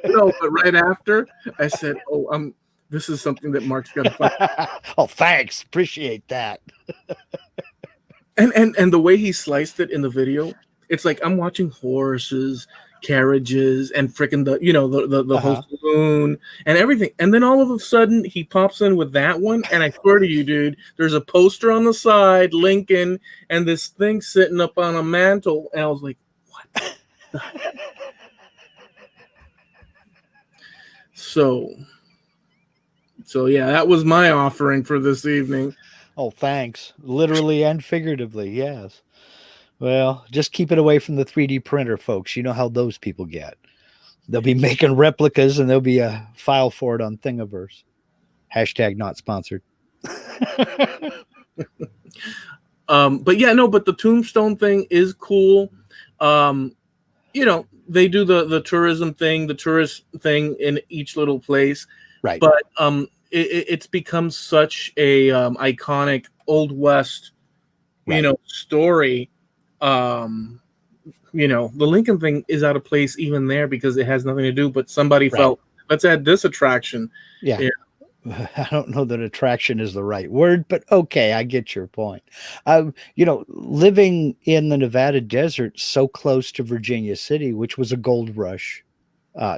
Speaker 1: No, but right after I said, "Oh, this is something that Mark's got to find."
Speaker 2: Oh, thanks. Appreciate that.
Speaker 1: And the way he sliced it in the video, it's like I'm watching horses, carriages, and freaking the whole saloon and everything. And then all of a sudden he pops in with that one, and I swear to you, dude, there's a poster on the side, Lincoln, and this thing sitting up on a mantle, and I was like, what the heck? So yeah, that was my offering for this evening.
Speaker 2: Oh, thanks. Literally and figuratively, yes. Well, just keep it away from the 3D printer, folks. You know how those people get. They'll be making replicas, and there'll be a file for it on Thingiverse. # not sponsored.
Speaker 1: But the Tombstone thing is cool. You know, they do the tourism thing, the tourist thing in each little place.
Speaker 2: Right.
Speaker 1: But it's become such a iconic Old West, story. The Lincoln thing is out of place even there because it has nothing to do. But somebody felt, let's add this attraction.
Speaker 2: Yeah. I don't know that attraction is the right word, but okay, I get your point. Living in the Nevada desert, so close to Virginia City, which was a gold rush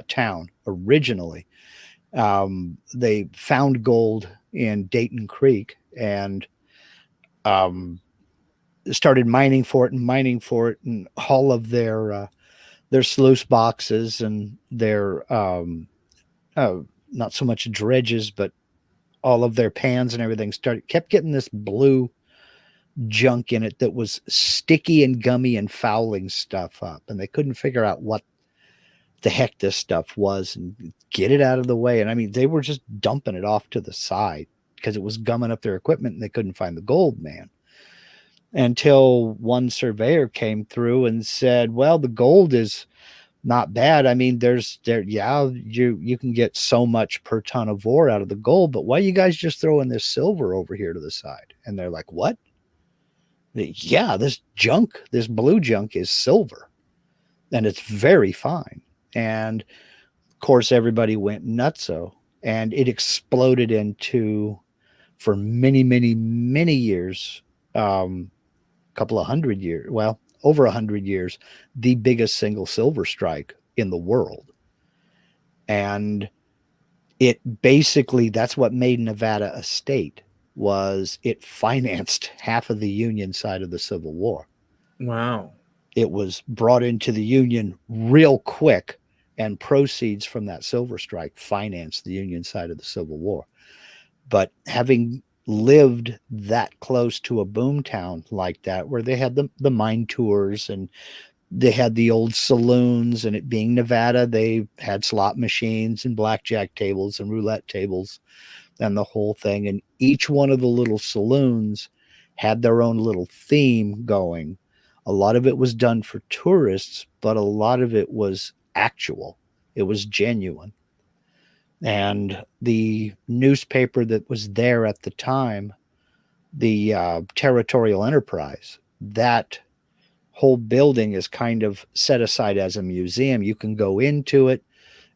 Speaker 2: town originally. They found gold in Dayton Creek and started mining for it, and all of their sluice boxes and their not so much dredges, but all of their pans and everything kept getting this blue junk in it that was sticky and gummy and fouling stuff up, and they couldn't figure out what the heck this stuff was and get it out of the way. And I mean, they were just dumping it off to the side because it was gumming up their equipment and they couldn't find the gold, man. Until one surveyor came through and said, well, the gold is not bad. I mean, you can get so much per ton of ore out of the gold, but why are you guys just throwing this silver over here to the side? And they're like, what? Yeah, this blue junk is silver and it's very fine. And of course, everybody went nutso, and it exploded into, for many, many, many years, couple of 100 years, well, over 100 years, the biggest single silver strike in the world. And it basically, that's what made Nevada a state, was it financed half of the Union side of the Civil War.
Speaker 1: Wow.
Speaker 2: It was brought into the Union real quick, and proceeds from that silver strike financed the Union side of the Civil War. But having lived that close to a boom town like that, where they had the mine tours and they had the old saloons, and it being Nevada, they had slot machines and blackjack tables and roulette tables and the whole thing. And each one of the little saloons had their own little theme going. A lot of it was done for tourists, but a lot of it was actual. It was genuine. And the newspaper that was there at the time, the Territorial Enterprise, that whole building is kind of set aside as a museum. You can go into it,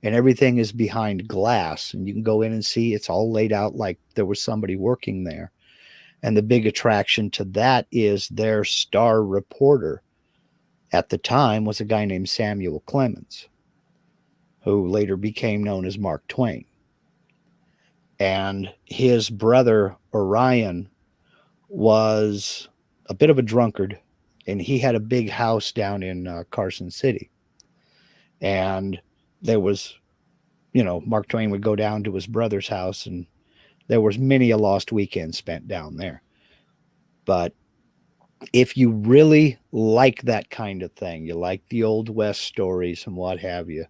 Speaker 2: and everything is behind glass, and you can go in and see it's all laid out like there was somebody working there. And the big attraction to that is their star reporter at the time was a guy named Samuel Clemens, who later became known as Mark Twain. And his brother, Orion, was a bit of a drunkard, and he had a big house down in Carson City. And there was, Mark Twain would go down to his brother's house, and there was many a lost weekend spent down there. But if you really like that kind of thing, you like the Old West stories and what have you,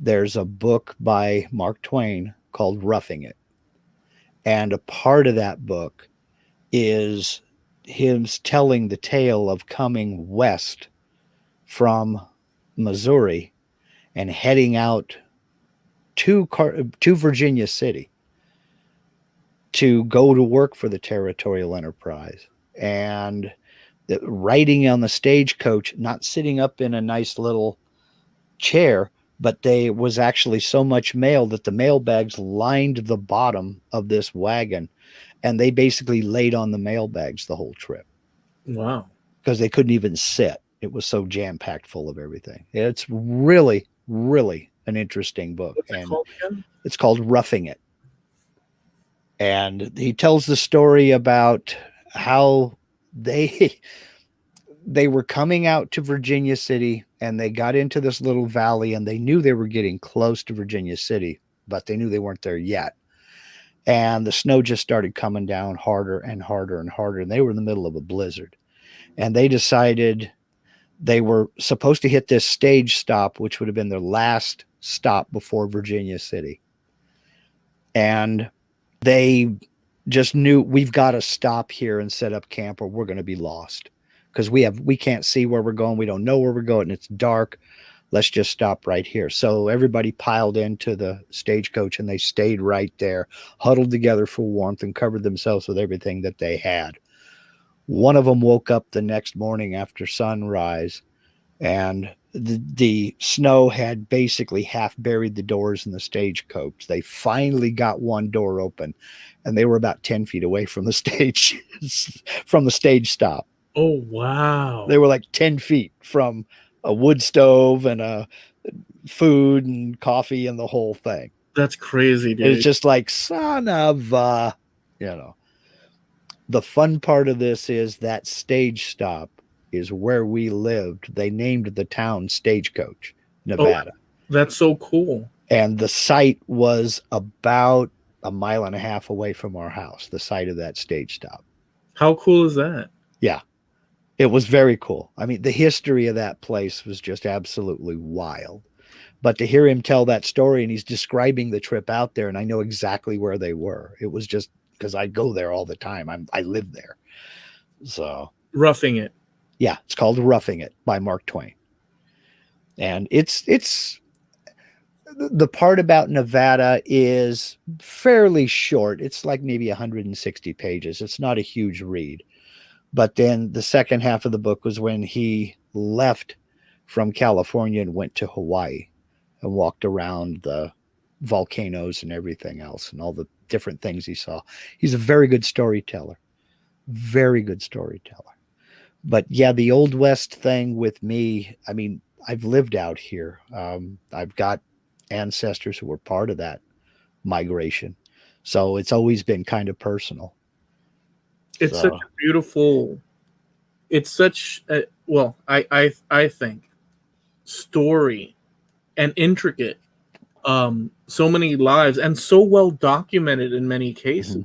Speaker 2: there's a book by Mark Twain called Roughing It. And a part of that book is him telling the tale of coming west from Missouri and heading out to Virginia City to go to work for the Territorial Enterprise, and riding on the stagecoach, not sitting up in a nice little chair, but there was actually so much mail that the mail bags lined the bottom of this wagon, and they basically laid on the mail bags the whole trip.
Speaker 1: Wow.
Speaker 2: Because they couldn't even sit. It was so jam-packed full of everything. It's really, really an interesting book.
Speaker 1: What's it called again?
Speaker 2: It's called Roughing It. And he tells the story about how they were coming out to Virginia City, and they got into this little valley, and they knew they were getting close to Virginia City, but they knew they weren't there yet. And the snow just started coming down harder and harder and harder, and they were in the middle of a blizzard. And they decided they were supposed to hit this stage stop, which would have been their last stop before Virginia City. And they just knew, we've got to stop here and set up camp, or we're going to be lost, because we can't see where we're going. We don't know where we're going. It's dark. Let's just stop right here. So everybody piled into the stagecoach, and they stayed right there, huddled together for warmth, and covered themselves with everything that they had. One of them woke up the next morning after sunrise, and the snow had basically half buried the doors in the stagecoach. They finally got one door open, and they were about 10 feet away from the stage, from the stage stop.
Speaker 1: Oh, wow.
Speaker 2: They were like 10 feet from a wood stove and a food and coffee and the whole thing.
Speaker 1: That's crazy, dude.
Speaker 2: It's just like, son of, the fun part of this is that stage stop is where we lived. They named the town Stagecoach, Nevada.
Speaker 1: Oh, that's so cool.
Speaker 2: And the site was about a mile and a half away from our house, the site of that stage stop.
Speaker 1: How cool is that?
Speaker 2: Yeah. It was very cool. I mean, the history of that place was just absolutely wild. But to hear him tell that story, and he's describing the trip out there, and I know exactly where they were. It was just because I go there all the time. I live there. So
Speaker 1: Roughing It.
Speaker 2: Yeah, it's called Roughing It by Mark Twain. And it's the part about Nevada is fairly short. It's like maybe 160 pages. It's not a huge read. But then the second half of the book was when he left from California and went to Hawaii and walked around the volcanoes and everything else and all the different things he saw. He's a very good storyteller. Very good storyteller. But yeah, the Old West thing with me, I mean, I've lived out here. I've got ancestors who were part of that migration. So it's always been kind of personal.
Speaker 1: It's such a beautiful, it's such a, well, I think story and intricate, so many lives and so well documented in many cases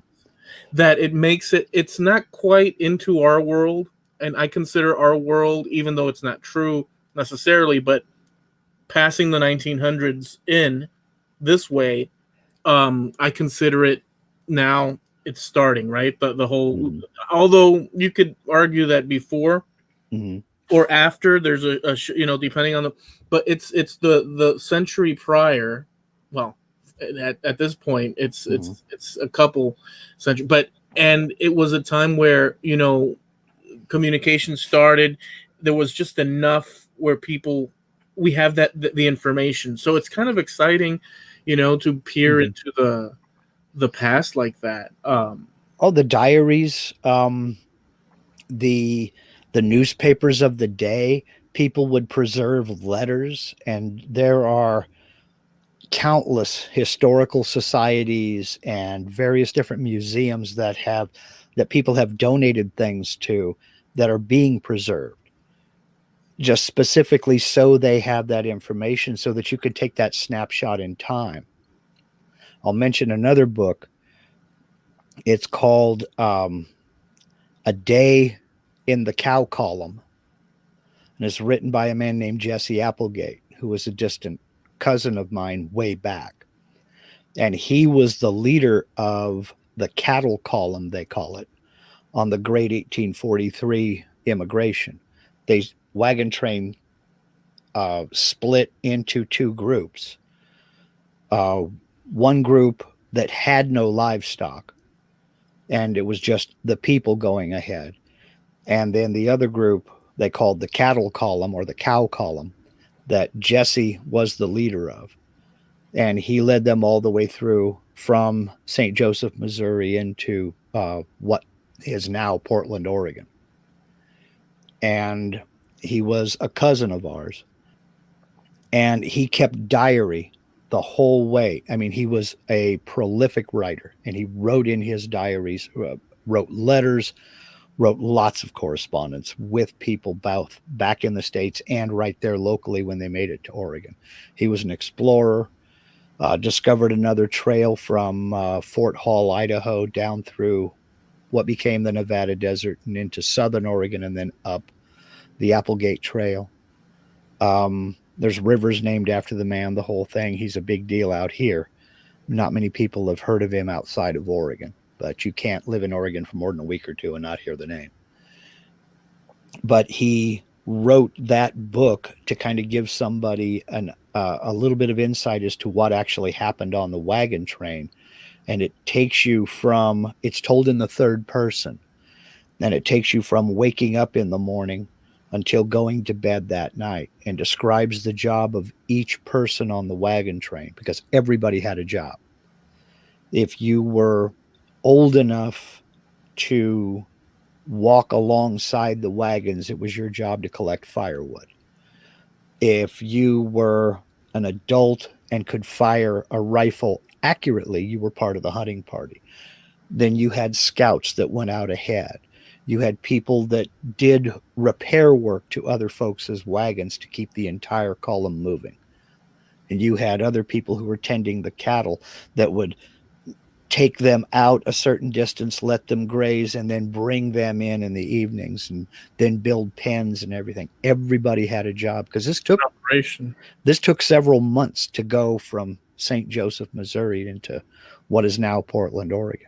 Speaker 1: that it makes it's not quite into our world. And I consider our world, even though it's not true necessarily, but passing the 1900s in this way, I consider it now it's starting, right? The whole, although you could argue that before or after there's a depending on but it's the century prior. Well, at this point, it's a couple centuries, and it was a time where, communication started. There was just enough where we have the information. So it's kind of exciting, to peer into the past like that.
Speaker 2: The diaries, the newspapers of the day, people would preserve letters, and there are countless historical societies and various different museums that people have donated things to that are being preserved just specifically so they have that information so that you could take that snapshot in time. I'll mention another book. It's called A Day in the Cow Column, and it's written by a man named Jesse Applegate, who was a distant cousin of mine way back. And he was the leader of the cattle column, they call it, on the great 1843 immigration. Wagon train split into two groups. One group that had no livestock, and it was just the people going ahead. And then the other group they called the cattle column or the cow column that Jesse was the leader of. And he led them all the way through from St. Joseph, Missouri into what is now Portland, Oregon. And he was a cousin of ours. And he kept diary the whole way. I mean, he was a prolific writer, and he wrote in his diaries, wrote letters, wrote lots of correspondence with people both back in the States and right there locally when they made it to Oregon. He was an explorer, discovered another trail from Fort Hall, Idaho, down through what became the Nevada desert and into southern Oregon and then up the Applegate Trail. There's rivers named after the man, the whole thing. He's a big deal out here. Not many people have heard of him outside of Oregon, but you can't live in Oregon for more than a week or two and not hear the name. But he wrote that book to kind of give somebody a little bit of insight as to what actually happened on the wagon train. And it takes you from, it's told in the third person, and it takes you from waking up in the morning until going to bed that night, and describes the job of each person on the wagon train, because everybody had a job. If you were old enough to walk alongside the wagons, it was your job to collect firewood. If you were an adult, and could fire a rifle accurately, you were part of the hunting party. Then you had scouts that went out ahead. You had people that did repair work to other folks' wagons to keep the entire column moving. And you had other people who were tending the cattle that would take them out a certain distance, let them graze, and then bring them in the evenings, and then build pens and everything. Everybody had a job, because this took several months to go from St. Joseph, Missouri into what is now Portland, Oregon.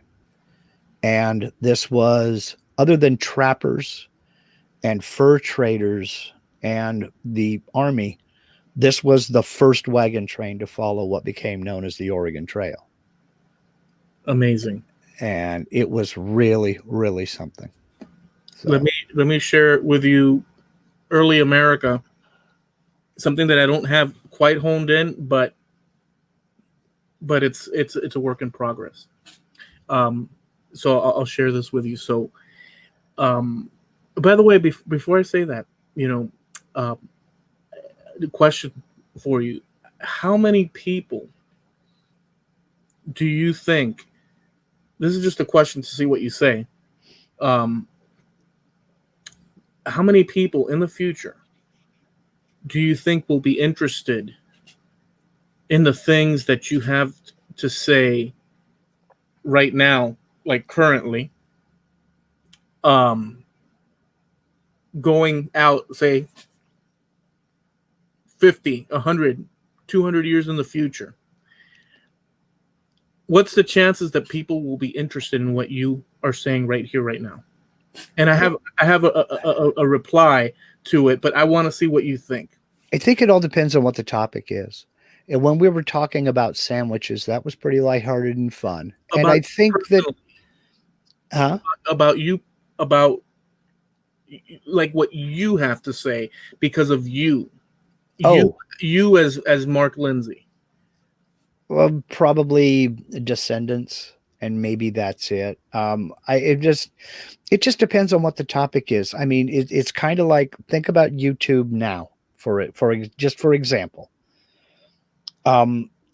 Speaker 2: And this was, other than trappers and fur traders and the army, this was the first wagon train to follow what became known as the Oregon Trail.
Speaker 1: Amazing.
Speaker 2: And it was really, really something. So.
Speaker 1: Let me share with you early America, something that I don't have quite honed in, but it's a work in progress. So I'll share this with you. So, by the way, before I say that, the question for you: how many people do you think? This is just a question to see what you say. How many people in the future do you think will be interested in the things that you have to say right now, like currently, going out, say, 50, 100, 200 years in the future? What's the chances that people will be interested in what you are saying right here, right now? And I have a reply to it, but I want to see what you think.
Speaker 2: I think it all depends on what the topic is. And when we were talking about sandwiches, that was pretty lighthearted and fun. And I think
Speaker 1: about you, about like what you have to say because of you. You as Mark Lindsay.
Speaker 2: Well, probably descendants, and maybe that's it. It just depends on what the topic is. I mean, it's kind of like, think about YouTube now for example.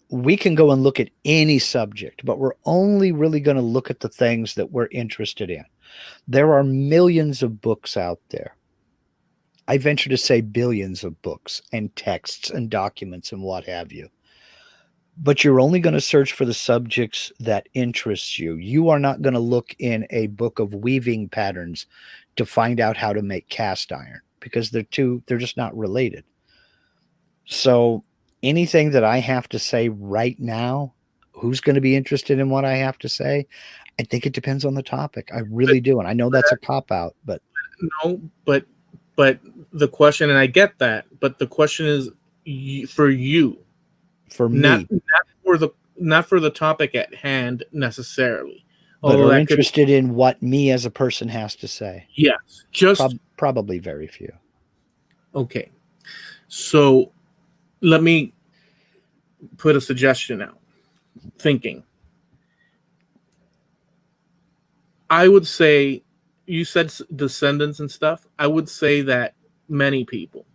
Speaker 2: We can go and look at any subject, but we're only really going to look at the things that we're interested in. There are millions of books out there. I venture to say billions of books and texts and documents and what have you. But you're only going to search for the subjects that interest you. You are not going to look in a book of weaving patterns to find out how to make cast iron, because they're just not related. So anything that I have to say right now, who's going to be interested in what I have to say? I think it depends on the topic. I really do. And I know that's a cop out, but
Speaker 1: no, but the question, and I get that, but the question is for you.
Speaker 2: For me,
Speaker 1: not for the topic at hand necessarily,
Speaker 2: but are interested in what me as a person has to say.
Speaker 1: Yes, just
Speaker 2: probably very few.
Speaker 1: Okay, so let me put a suggestion out. Thinking, I would say, you said descendants and stuff. I would say that many people,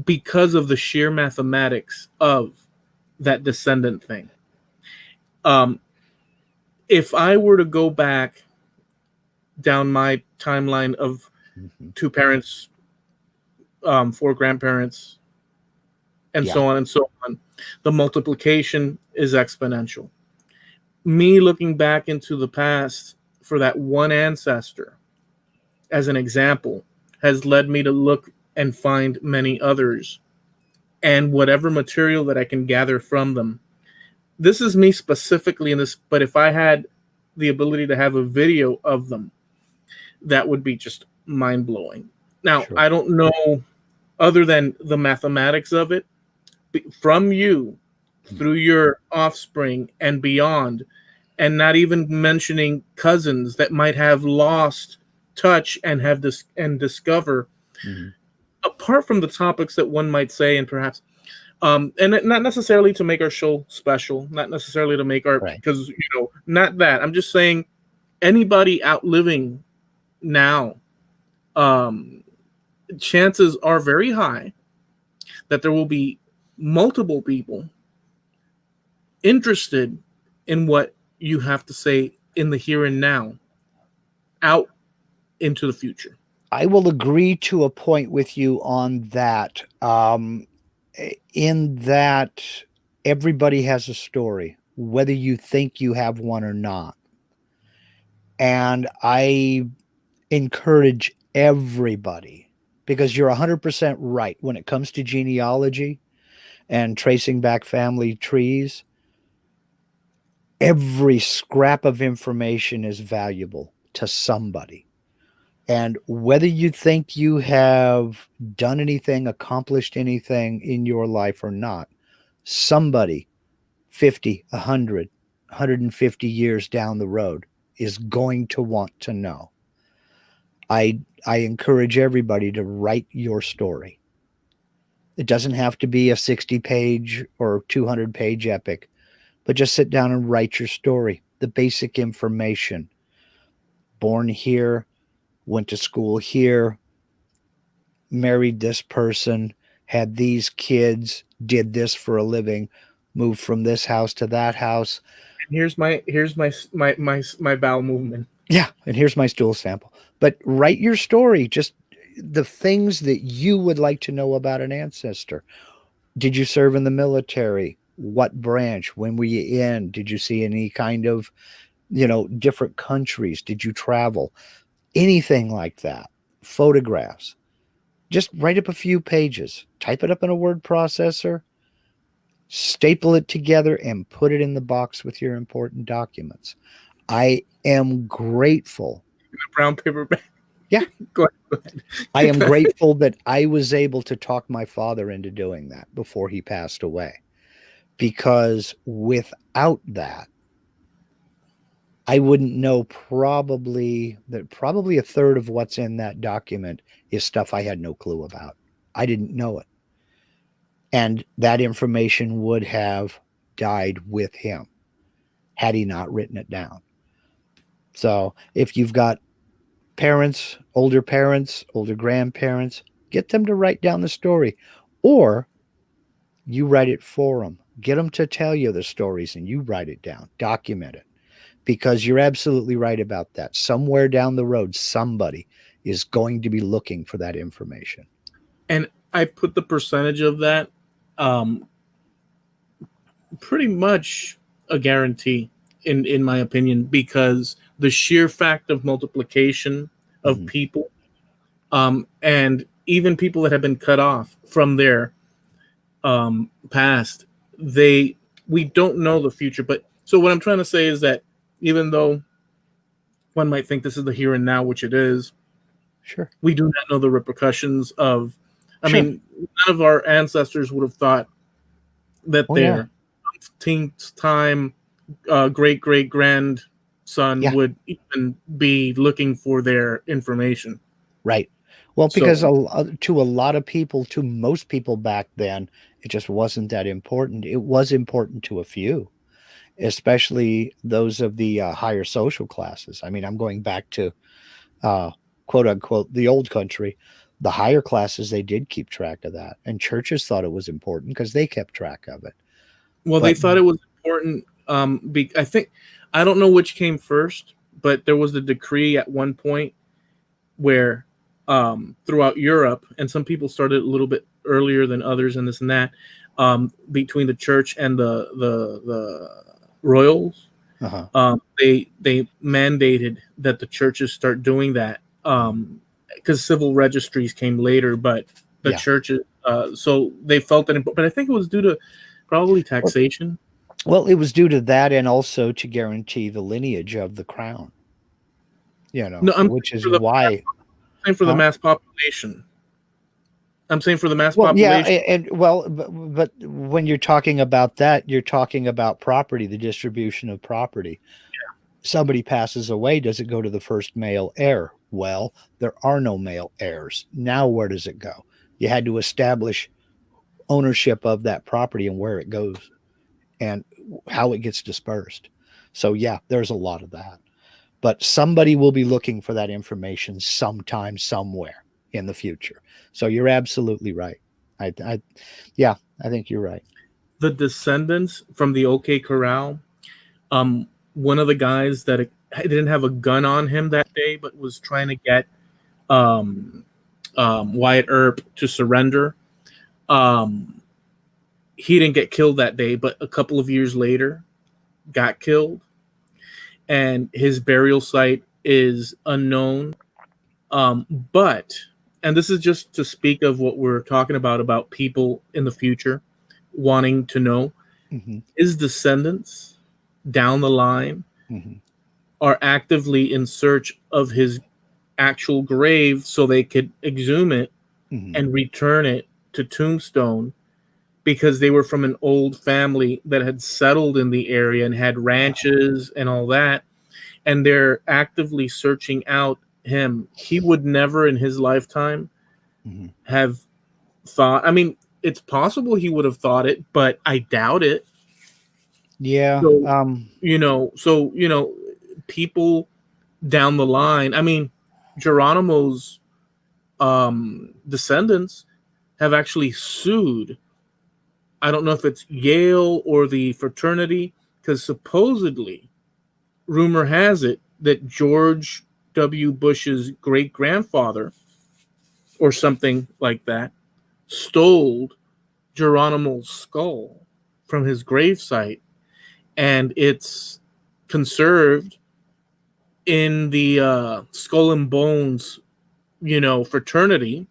Speaker 1: because of the sheer mathematics of that descendant thing. If I were to go back down my timeline of two parents, 4 grandparents, and so on and so on, the multiplication is exponential. Me looking back into the past for that one ancestor as an example has led me to look and find many others, and whatever material that I can gather from them. This is me specifically in this, but if I had the ability to have a video of them, that would be just mind-blowing. Now, sure. I don't know, other than the mathematics of it, from you, through your offspring and beyond, and not even mentioning cousins that might have lost touch and have this and discover. Mm-hmm. Apart from the topics that one might say, and perhaps, and not necessarily to make our show special, not necessarily to make our, because, not that. I'm just saying anybody outliving now, chances are very high that there will be multiple people interested in what you have to say in the here and now out into the future.
Speaker 2: I will agree to a point with you on that. In that everybody has a story, whether you think you have one or not. And I encourage everybody, because you're 100% right when it comes to genealogy and tracing back family trees. Every scrap of information is valuable to somebody. And whether you think you have done anything, accomplished anything in your life or not, somebody 50, 100, 150 years down the road is going to want to know. I encourage everybody to write your story. It doesn't have to be a 60-page or 200-page epic, but just sit down and write your story. The basic information. Born here, went to school here, married this person, had these kids, did this for a living, moved from this house to that house.
Speaker 1: And here's my bowel movement.
Speaker 2: Yeah, and here's my stool sample. But write your story, just the things that you would like to know about an ancestor. Did you serve in the military? What branch? When were you in? Did you see any kind of, different countries? Did you travel? Anything like that. Photographs. Just write up a few pages, type it up in a word processor, staple it together, and put it in the box with your important documents. I am grateful.
Speaker 1: In a brown paper bag.
Speaker 2: Yeah.
Speaker 1: Go ahead.
Speaker 2: I am grateful that I was able to talk my father into doing that before he passed away. Because without that, I wouldn't know probably a third of what's in that document is stuff I had no clue about. I didn't know it. And that information would have died with him had he not written it down. So if you've got parents, older grandparents, get them to write down the story, or you write it for them. Get them to tell you the stories and you write it down, document it. Because you're absolutely right about that. Somewhere down the road, somebody is going to be looking for that information.
Speaker 1: And I put the percentage of that pretty much a guarantee, in my opinion, because the sheer fact of multiplication of people, and even people that have been cut off from their past, we don't know the future. But so what I'm trying to say is that even though one might think this is the here and now, which it is,
Speaker 2: sure,
Speaker 1: we do not know the repercussions of. I mean, none of our ancestors would have thought that their 15th time great grandson would even be looking for their information.
Speaker 2: Right. Well, because to a lot of people, to most people back then, it just wasn't that important. It was important to a few, especially those of the higher social classes. I mean, I'm going back to quote unquote the old country. The higher classes, they did keep track of that, and churches thought it was important because they kept track of it.
Speaker 1: Well, they thought it was important. I don't know which came first, but there was a decree at one point where throughout Europe, and some people started a little bit earlier than others, and this and that, between the church and the royals, they mandated that the churches start doing that, because civil registries came later, but the churches, so they felt that, but I think it was due to probably taxation.
Speaker 2: Well, it was due to that, and also to guarantee the lineage of the crown. Which is why.
Speaker 1: I'm saying for the mass population. I'm saying for the mass population.
Speaker 2: Yeah, but when you're talking about that, you're talking about property, the distribution of property.
Speaker 1: Yeah.
Speaker 2: Somebody passes away, does it go to the first male heir? Well, there are no male heirs. Now where does it go? You had to establish ownership of that property and where it goes and how it gets dispersed. So yeah, there's a lot of that. But somebody will be looking for that information sometime, somewhere in the future. So you're absolutely right. I think you're right.
Speaker 1: The descendants from the OK Corral, one of the guys that didn't have a gun on him that day, but was trying to get Wyatt Earp to surrender. He didn't get killed that day, but a couple of years later, got killed, and his burial site is unknown. But, and this is just to speak of what we're talking about people in the future wanting to know, his descendants down the line are actively in search of his actual grave so they could exhume it and return it to Tombstone, because they were from an old family that had settled in the area and had ranches and all that. And they're actively searching out him. He would never in his lifetime have thought, I mean, it's possible he would have thought it, but I doubt it.
Speaker 2: Yeah.
Speaker 1: So, people down the line, I mean, Geronimo's descendants have actually sued. I don't know if it's Yale or the fraternity, because supposedly, rumor has it that George W. Bush's great-grandfather, or something like that, stole Geronimo's skull from his gravesite, and it's conserved in the Skull and Bones, fraternity.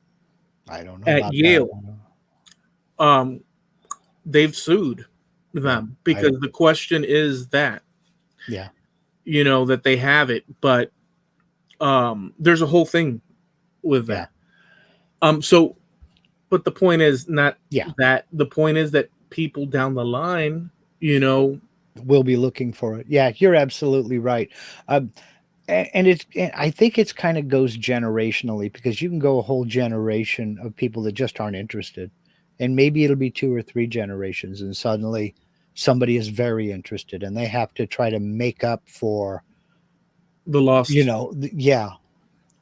Speaker 2: I don't know
Speaker 1: at
Speaker 2: about
Speaker 1: Yale.
Speaker 2: That.
Speaker 1: They've sued them because the question is that, that they have it, but there's a whole thing with that. But the point is not that. The point is that people down the line,
Speaker 2: will be looking for it. Yeah, you're absolutely right. And I think it's kind of goes generationally, because you can go a whole generation of people that just aren't interested, and maybe it'll be 2 or 3 generations, and suddenly somebody is very interested, and they have to try to make up for
Speaker 1: the lost.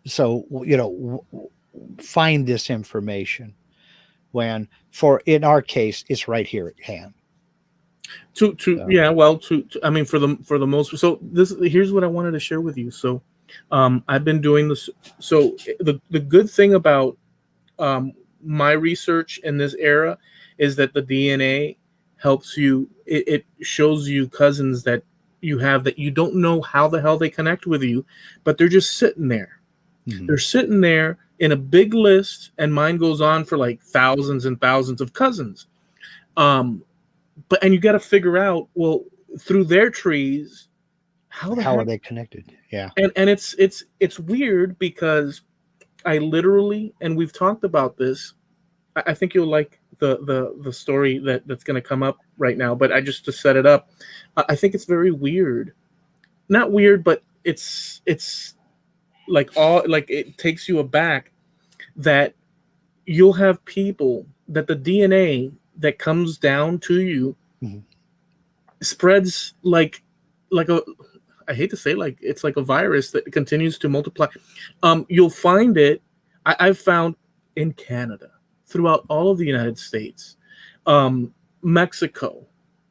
Speaker 2: So find this information. When in our case, it's right here at hand.
Speaker 1: I mean, for the most, so here's what I wanted to share with you. So I've been doing this. So the good thing about my research in this era is that the DNA helps you. It shows you cousins that you have that you don't know how the hell they connect with you, but they're just sitting there. They're sitting there in a big list, and mine goes on for like thousands and thousands of cousins. But you got to figure out, well, through their trees, how
Speaker 2: are they connected? Yeah.
Speaker 1: And it's weird, because I literally, and we've talked about this, I think you'll like the story that's going to come up right now, but just to set it up, I think it's very weird. Not weird, but it's like it takes you aback that you'll have people that the DNA that comes down to you spreads like a, I hate to say, like it's like a virus that continues to multiply. You'll find it. I've found in Canada, throughout all of the United States, Mexico,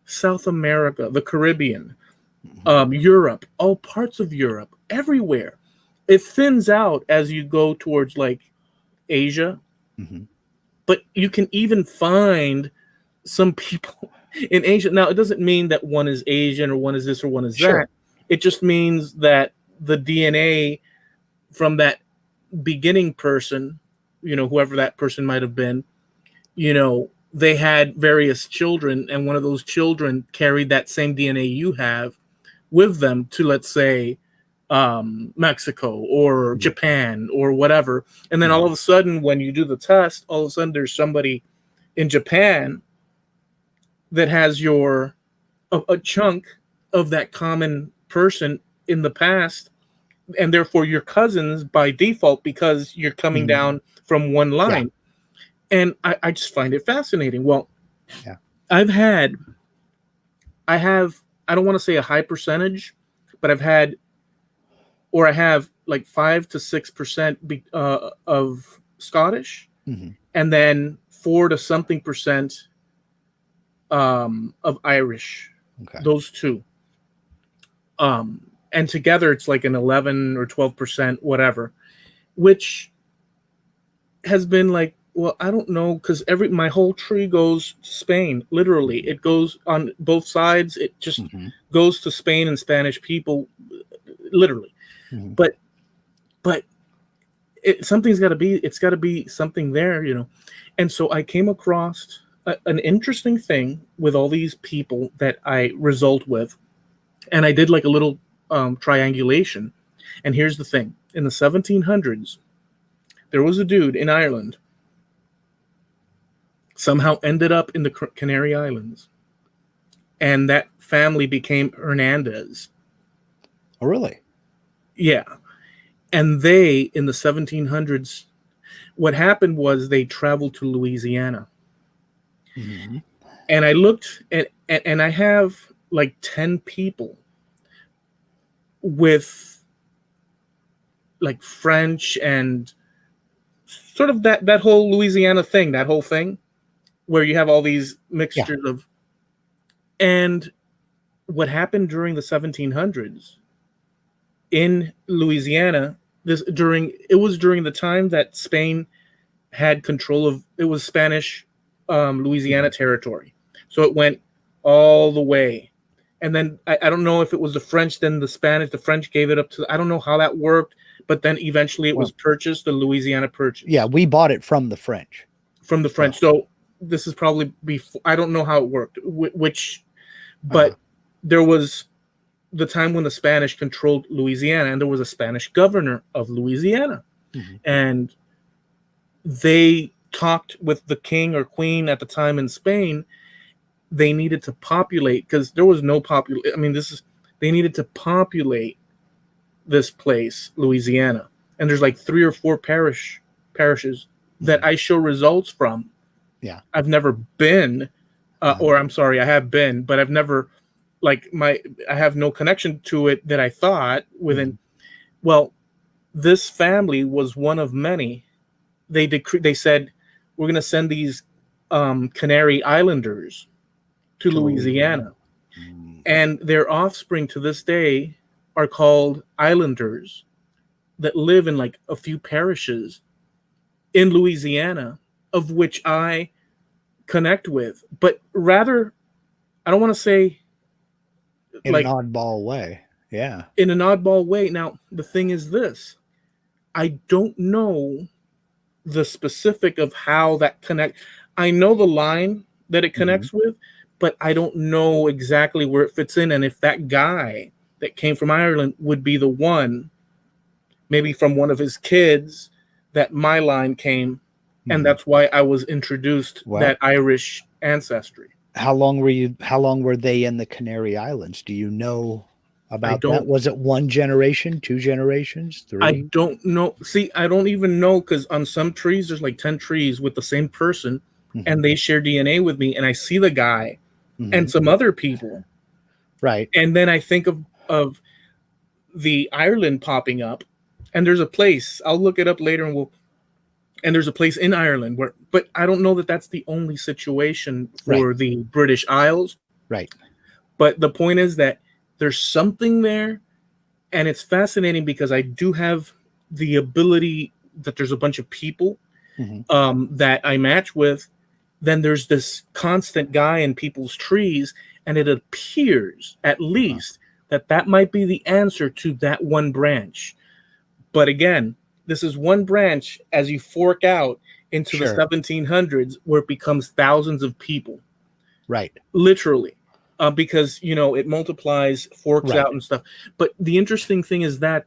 Speaker 1: South America, the Caribbean, Europe, all parts of Europe, everywhere. It thins out as you go towards like Asia, but you can even find some people in Asia. Now, it doesn't mean that one is Asian or one is this or one is that. It just means that the DNA from that beginning person, whoever that person might have been, they had various children, and one of those children carried that same DNA you have with them to, let's say, Mexico or Japan or whatever. And then all of a sudden, when you do the test, all of a sudden there's somebody in Japan that has a chunk of that common person in the past, and therefore your cousins by default, because you're coming down from one line. And I just find it fascinating. Well, I don't want to say a high percentage, but I have like 5 to 6% of Scottish, and then 4 to something percent of Irish.
Speaker 2: Okay.
Speaker 1: Those two. And together it's like an 11 or 12%, whatever, which has been like, well, I don't know, because my whole tree goes to Spain. Literally, it goes on both sides. It just goes to Spain and Spanish people, literally. But something's got to be. It's got to be something there, you know. And so I came across an interesting thing with all these people that I result with, and I did like a little triangulation. And here's the thing: in the 1700s, there was a dude in Ireland. Somehow ended up in the Canary Islands, and that family became Hernandez.
Speaker 2: Oh, really?
Speaker 1: Yeah. And they, in the 1700s, what happened was they traveled to Louisiana. And I looked at, and I have like 10 people with like French and sort of that whole Louisiana thing, that whole thing, where you have all these mixtures of. And what happened during the 1700s in Louisiana, it was during the time that Spain had control of, it was Spanish Louisiana territory. So it went all the way. And then I don't know if it was the French, then the Spanish, the French gave it up to, I don't know how that worked, but then eventually it was purchased, the Louisiana Purchase.
Speaker 2: Yeah, we bought it from the French.
Speaker 1: From the French. So this is probably before, I don't know how it worked, but there was the time when the Spanish controlled Louisiana, and there was a Spanish governor of Louisiana. And they talked with the king or queen at the time in Spain. They needed to populate, because there was no they needed to populate this place, Louisiana. And there's like 3 or 4 parishes that I show results from.
Speaker 2: Yeah.
Speaker 1: I've never been, or I'm sorry, I have been, but I've never, I have no connection to it that I thought within. Well, this family was one of many. They said, we're going to send these Canary Islanders to Louisiana. And their offspring to this day are called Islanders that live in like a few parishes in Louisiana, of which I connect with. But rather, I don't want to say
Speaker 2: in an oddball way. Yeah.
Speaker 1: In an oddball way. Now, the thing is this. I don't know the specific of how that connect. I know the line that it connects with, but I don't know exactly where it fits in. And if that guy that came from Ireland would be the one, maybe from one of his kids, that my line came, and that's why I was introduced that Irish ancestry.
Speaker 2: How long were they in the Canary Islands? Do you know about that? Was it 1 generation, 2 generations, 3?
Speaker 1: I don't know. See, I don't even know, because on some trees, there's like 10 trees with the same person, and they share DNA with me, and I see the guy and some other people.
Speaker 2: Right.
Speaker 1: And then I think of the Ireland popping up, and there's a place, I'll look it up later, and there's a place in Ireland but I don't know that that's the only situation for the British Isles.
Speaker 2: Right.
Speaker 1: But the point is that there's something there, and it's fascinating because I do have the ability that there's a bunch of people that I match with. Then there's this constant guy in people's trees, and it appears at least that might be the answer to that one branch. But again, this is one branch as you fork out into the 1700s, where it becomes thousands of people.
Speaker 2: Right.
Speaker 1: Literally. Because, it multiplies, forks out and stuff. But the interesting thing is that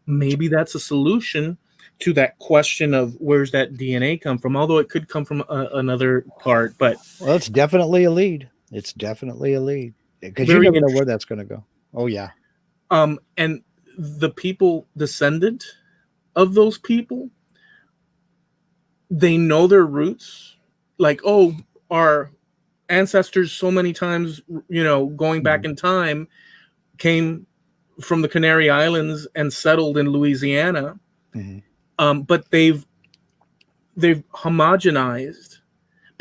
Speaker 1: maybe that's a solution to that question of where's that DNA come from, although it could come from another part. But
Speaker 2: well, it's definitely a lead. It's definitely a lead, because you never know where that's going to go. Oh, yeah.
Speaker 1: And the people descendant of those people, they know their roots. Like, our ancestors so many times, going back in time, came from the Canary Islands and settled in Louisiana. But they've homogenized.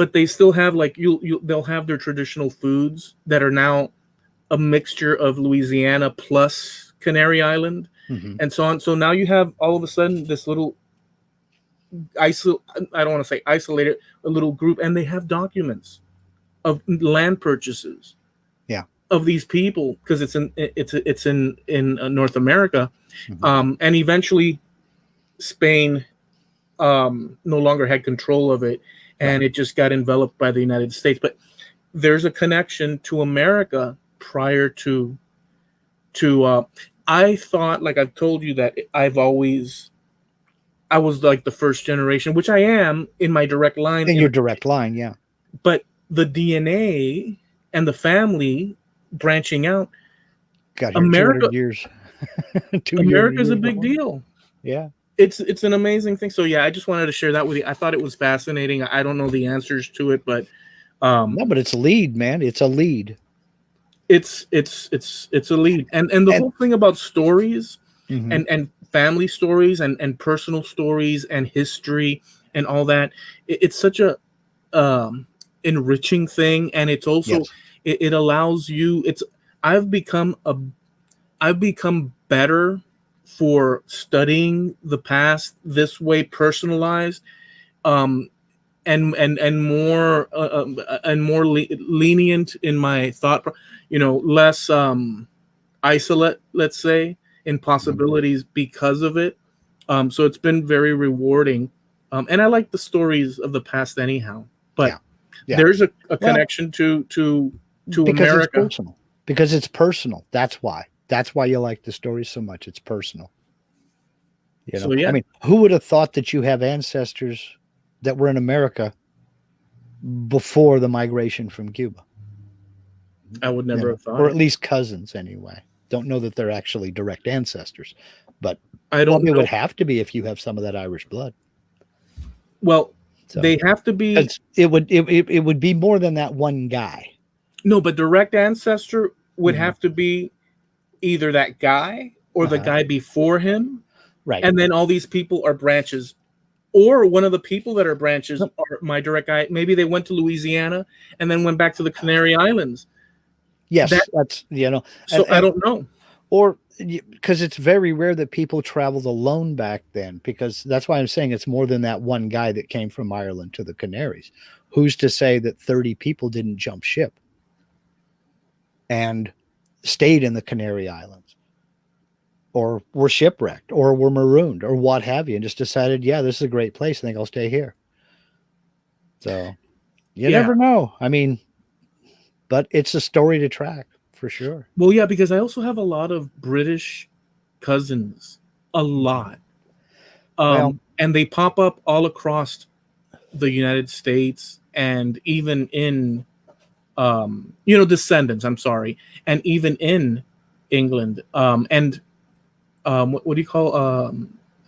Speaker 1: but they still have like they'll have their traditional foods that are now a mixture of Louisiana plus Canary Island and so on. So now you have all of a sudden this little I don't want to say isolated, a little group, and they have documents of land purchases of these people because it's in North America, and eventually Spain no longer had control of it, and it just got enveloped by the United States. But there's a connection to America prior to I thought, like I've told you, that I was like the first generation, which I am in my direct line.
Speaker 2: In your direct line, yeah.
Speaker 1: But the DNA and the family branching out,
Speaker 2: got here America, 200 years.
Speaker 1: America's a big deal.
Speaker 2: Yeah.
Speaker 1: It's an amazing thing. So yeah, I just wanted to share that with you. I thought it was fascinating. I don't know the answers to it, but
Speaker 2: no, but it's a lead, man. It's a lead.
Speaker 1: It's a lead. And the whole thing about stories and family stories and personal stories and history and all that, it's such a enriching thing, and it's also it allows you. I've become better for studying the past this way, personalized, and more lenient in my thought. Less isolate, let's say, in possibilities because of it. So it's been very rewarding, and I like the stories of the past anyhow. But there's a connection to America
Speaker 2: because it's personal. That's why you like the stories so much. It's personal. So, I mean, who would have thought that you have ancestors that were in America before the migration from Cuba?
Speaker 1: I would never have thought,
Speaker 2: or at least cousins anyway. Don't know that they're actually direct ancestors, but
Speaker 1: I don't know.
Speaker 2: It would have to be if you have some of that Irish blood.
Speaker 1: Well, they have to be.
Speaker 2: It would be more than that one guy.
Speaker 1: No, but direct ancestor would have to be either that guy or the guy before him,
Speaker 2: right?
Speaker 1: And then all these people are branches, or one of the people that are branches are my direct guy. Maybe they went to Louisiana and then went back to the Canary Islands.
Speaker 2: Yes, that's
Speaker 1: So I don't know,
Speaker 2: or because it's very rare that people traveled alone back then. Because that's why I'm saying it's more than that one guy that came from Ireland to the Canaries. Who's to say that 30 people didn't jump ship and stayed in the Canary Islands, or were shipwrecked, or were marooned, or what have you, and just decided, this is a great place, I think I'll stay here. So you never know. I mean, but it's a story to track for sure.
Speaker 1: Well, yeah, because I also have a lot of British cousins, a lot. And they pop up all across the United States and even in, descendants, I'm sorry, and even in England. What do you call,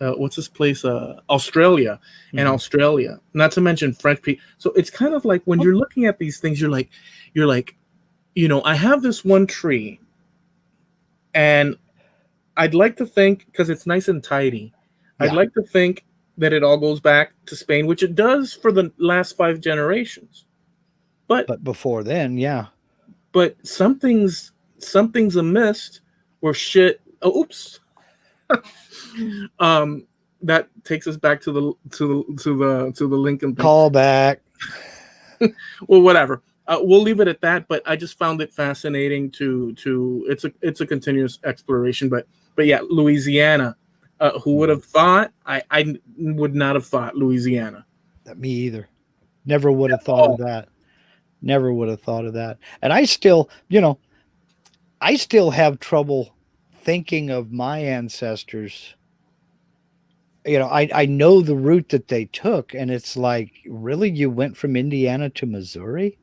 Speaker 1: what's this place? Australia and Australia, not to mention French people. So it's kind of like when you're looking at these things, you're like, I have this one tree and I'd like to think, because it's nice and tidy, I'd like to think that it all goes back to Spain, which it does for the last 5 generations. But
Speaker 2: before then,
Speaker 1: but something's amiss, or shit. Oh, oops. That takes us back to the Lincoln thing.
Speaker 2: Call back.
Speaker 1: Well, whatever. We'll leave it at that. But I just found it fascinating to it's a continuous exploration. But yeah, Louisiana. Who would have thought? I would not have thought Louisiana.
Speaker 2: Me either. Never would have thought of that. Never would have thought of that. And I still have trouble thinking of my ancestors. I know the route that they took, and it's like, really, you went from Indiana to Missouri?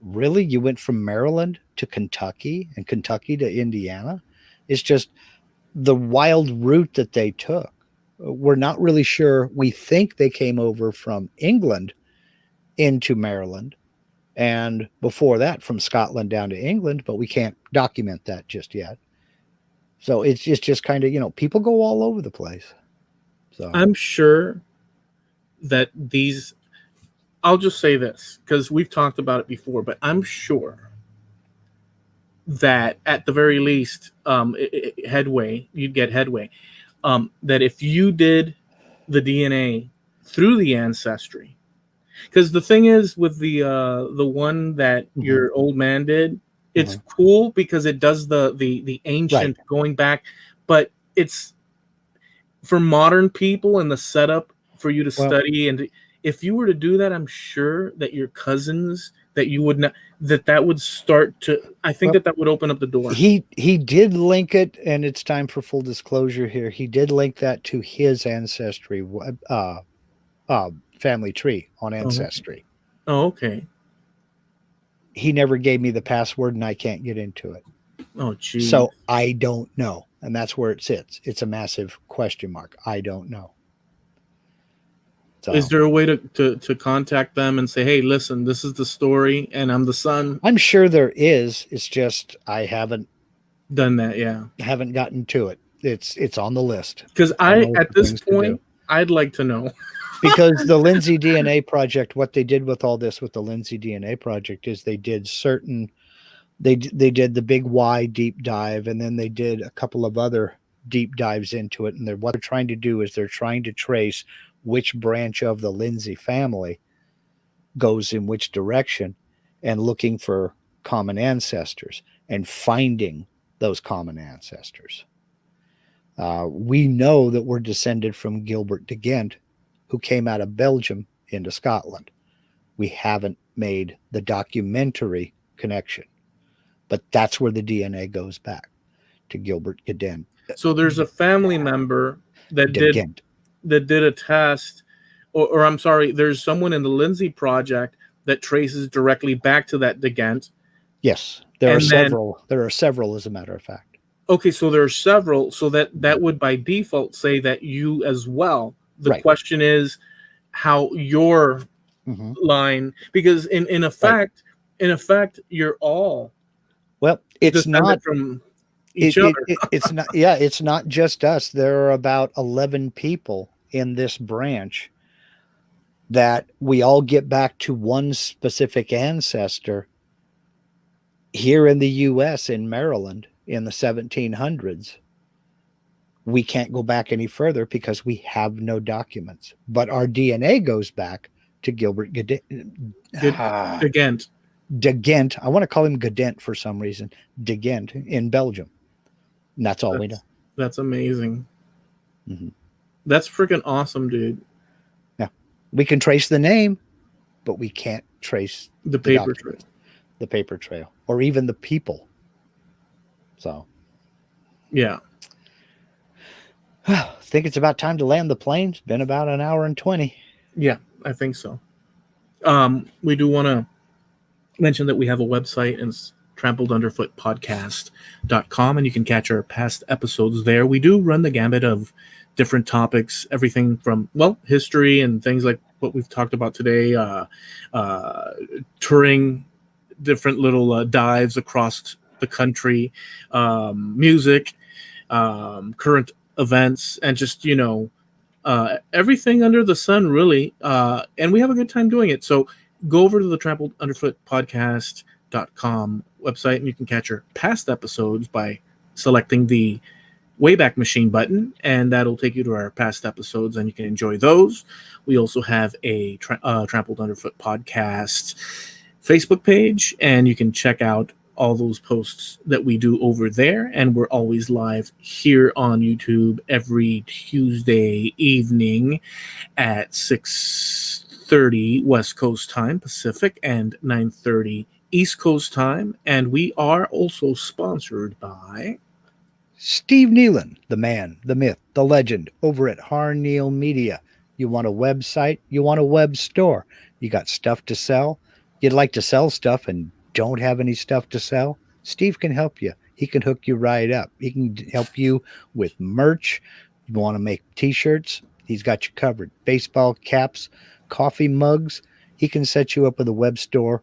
Speaker 2: Really, you went from Maryland to Kentucky and Kentucky to Indiana? It's just the wild route that they took. We're not really sure. We think they came over from England into Maryland, and before that from Scotland down to England, but we can't document that just yet. So it's just kind of, people go all over the place. So
Speaker 1: I'm sure that I'll just say this because we've talked about it before, but I'm sure that at the very least, you'd get headway. That if you did the DNA through the ancestry, because the thing is with the one that your old man did, it's cool because it does the ancient going back, but it's for modern people and the setup for you to study. And if you were to do that, I'm sure that your cousins that you would not, that would start to, I think that would open up the door.
Speaker 2: He did link it, and it's time for full disclosure here. He did link that to his ancestry, family tree on Ancestry.
Speaker 1: Oh, okay.
Speaker 2: He never gave me the password, and I can't get into it.
Speaker 1: Oh, geez.
Speaker 2: So I don't know. And that's where it sits. It's a massive question mark. I don't know. So,
Speaker 1: is there a way to contact them and say, hey, listen, this is the story and I'm the son?
Speaker 2: I'm sure there is. It's just I haven't
Speaker 1: done that. Yeah.
Speaker 2: Haven't gotten to it. It's on the list.
Speaker 1: Because at this point, I'd like to know.
Speaker 2: Because the Lindsay DNA project, what they did with all this with the Lindsay DNA project is they did they did the big Y deep dive, and then they did a couple of other deep dives into it. And what they're trying to do is they're trying to trace which branch of the Lindsay family goes in which direction and looking for common ancestors and finding those common ancestors. We know that we're descended from Gilbert de Ghent, who came out of Belgium into Scotland. We haven't made the documentary connection, but that's where the DNA goes back to Gilbert de Ghent.
Speaker 1: So there's a family member that did a test, or I'm sorry, there's someone in the Lindsay project that traces directly back to that de Ghent.
Speaker 2: Yes, there are several. There are several, as a matter of fact.
Speaker 1: Okay, so there are several. So that would by default say that you as well. The question is how your line, because in effect, you're all
Speaker 2: it's not
Speaker 1: from each other.
Speaker 2: It's not. Yeah, it's not just us. There are about 11 people in this branch that we all get back to one specific ancestor here in the U.S. in Maryland in the 1700s. We can't go back any further because we have no documents. But our DNA goes back to Gilbert de
Speaker 1: Ghent.
Speaker 2: De Ghent. I want to call him Gedent for some reason. De Ghent in Belgium. And that's all we know.
Speaker 1: That's amazing. That's freaking awesome, dude.
Speaker 2: Yeah. We can trace the name, but we can't trace
Speaker 1: the paper trail.
Speaker 2: The paper trail. Or even the people. So.
Speaker 1: Yeah.
Speaker 2: I think it's about time to land the plane. It's been about an hour and 20.
Speaker 1: Yeah, I think so. We do want to mention that we have a website, and it's trampledunderfootpodcast.com, and you can catch our past episodes there. We do run the gamut of different topics, everything from, history and things like what we've talked about today, touring different little dives across the country, music, current events, and just everything under the sun, really, and we have a good time doing it. So go over to the Trampled Underfoot Podcast.com website, and you can catch our past episodes by selecting the Wayback Machine button, and that'll take you to our past episodes, and you can enjoy those. We also have a Trampled Underfoot Podcast Facebook page, and you can check out all those posts that we do over there. And we're always live here on YouTube every Tuesday evening at 6:30 West Coast time Pacific and 9:30 East Coast time. And we are also sponsored by
Speaker 2: Steve Nealon, the man, the myth, the legend, over at Harneal Media. You want a website? You want a web store? You got stuff to sell? You'd like to sell stuff and don't have any stuff to sell? Steve can help you. He can hook you right up. He can help you with merch. You want to make t-shirts? He's got you covered. Baseball caps, coffee mugs. He can set you up with a web store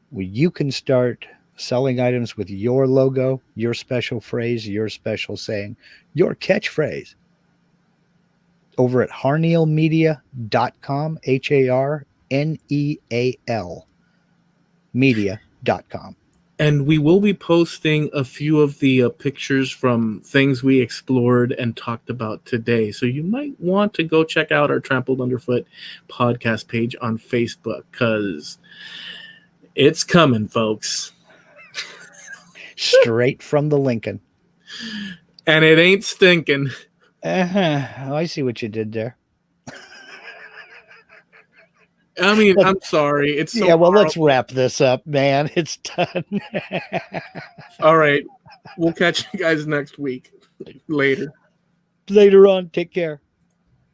Speaker 2: where you can start selling items with your logo, your special phrase, your special saying, your catchphrase. Over at harnealmedia.com, HARNEAL NEAL media.com.
Speaker 1: And we will be posting a few of the pictures from things we explored and talked about today. So you might want to go check out our Trampled Underfoot podcast page on Facebook, because it's coming, folks.
Speaker 2: Straight from the Lincoln.
Speaker 1: And it ain't stinking.
Speaker 2: Oh, I see what you did there.
Speaker 1: I mean, I'm sorry. It's so
Speaker 2: yeah, well,
Speaker 1: horrible.
Speaker 2: Let's wrap this up, man. It's done.
Speaker 1: All right. We'll catch you guys next week. Later.
Speaker 2: Later on. Take care.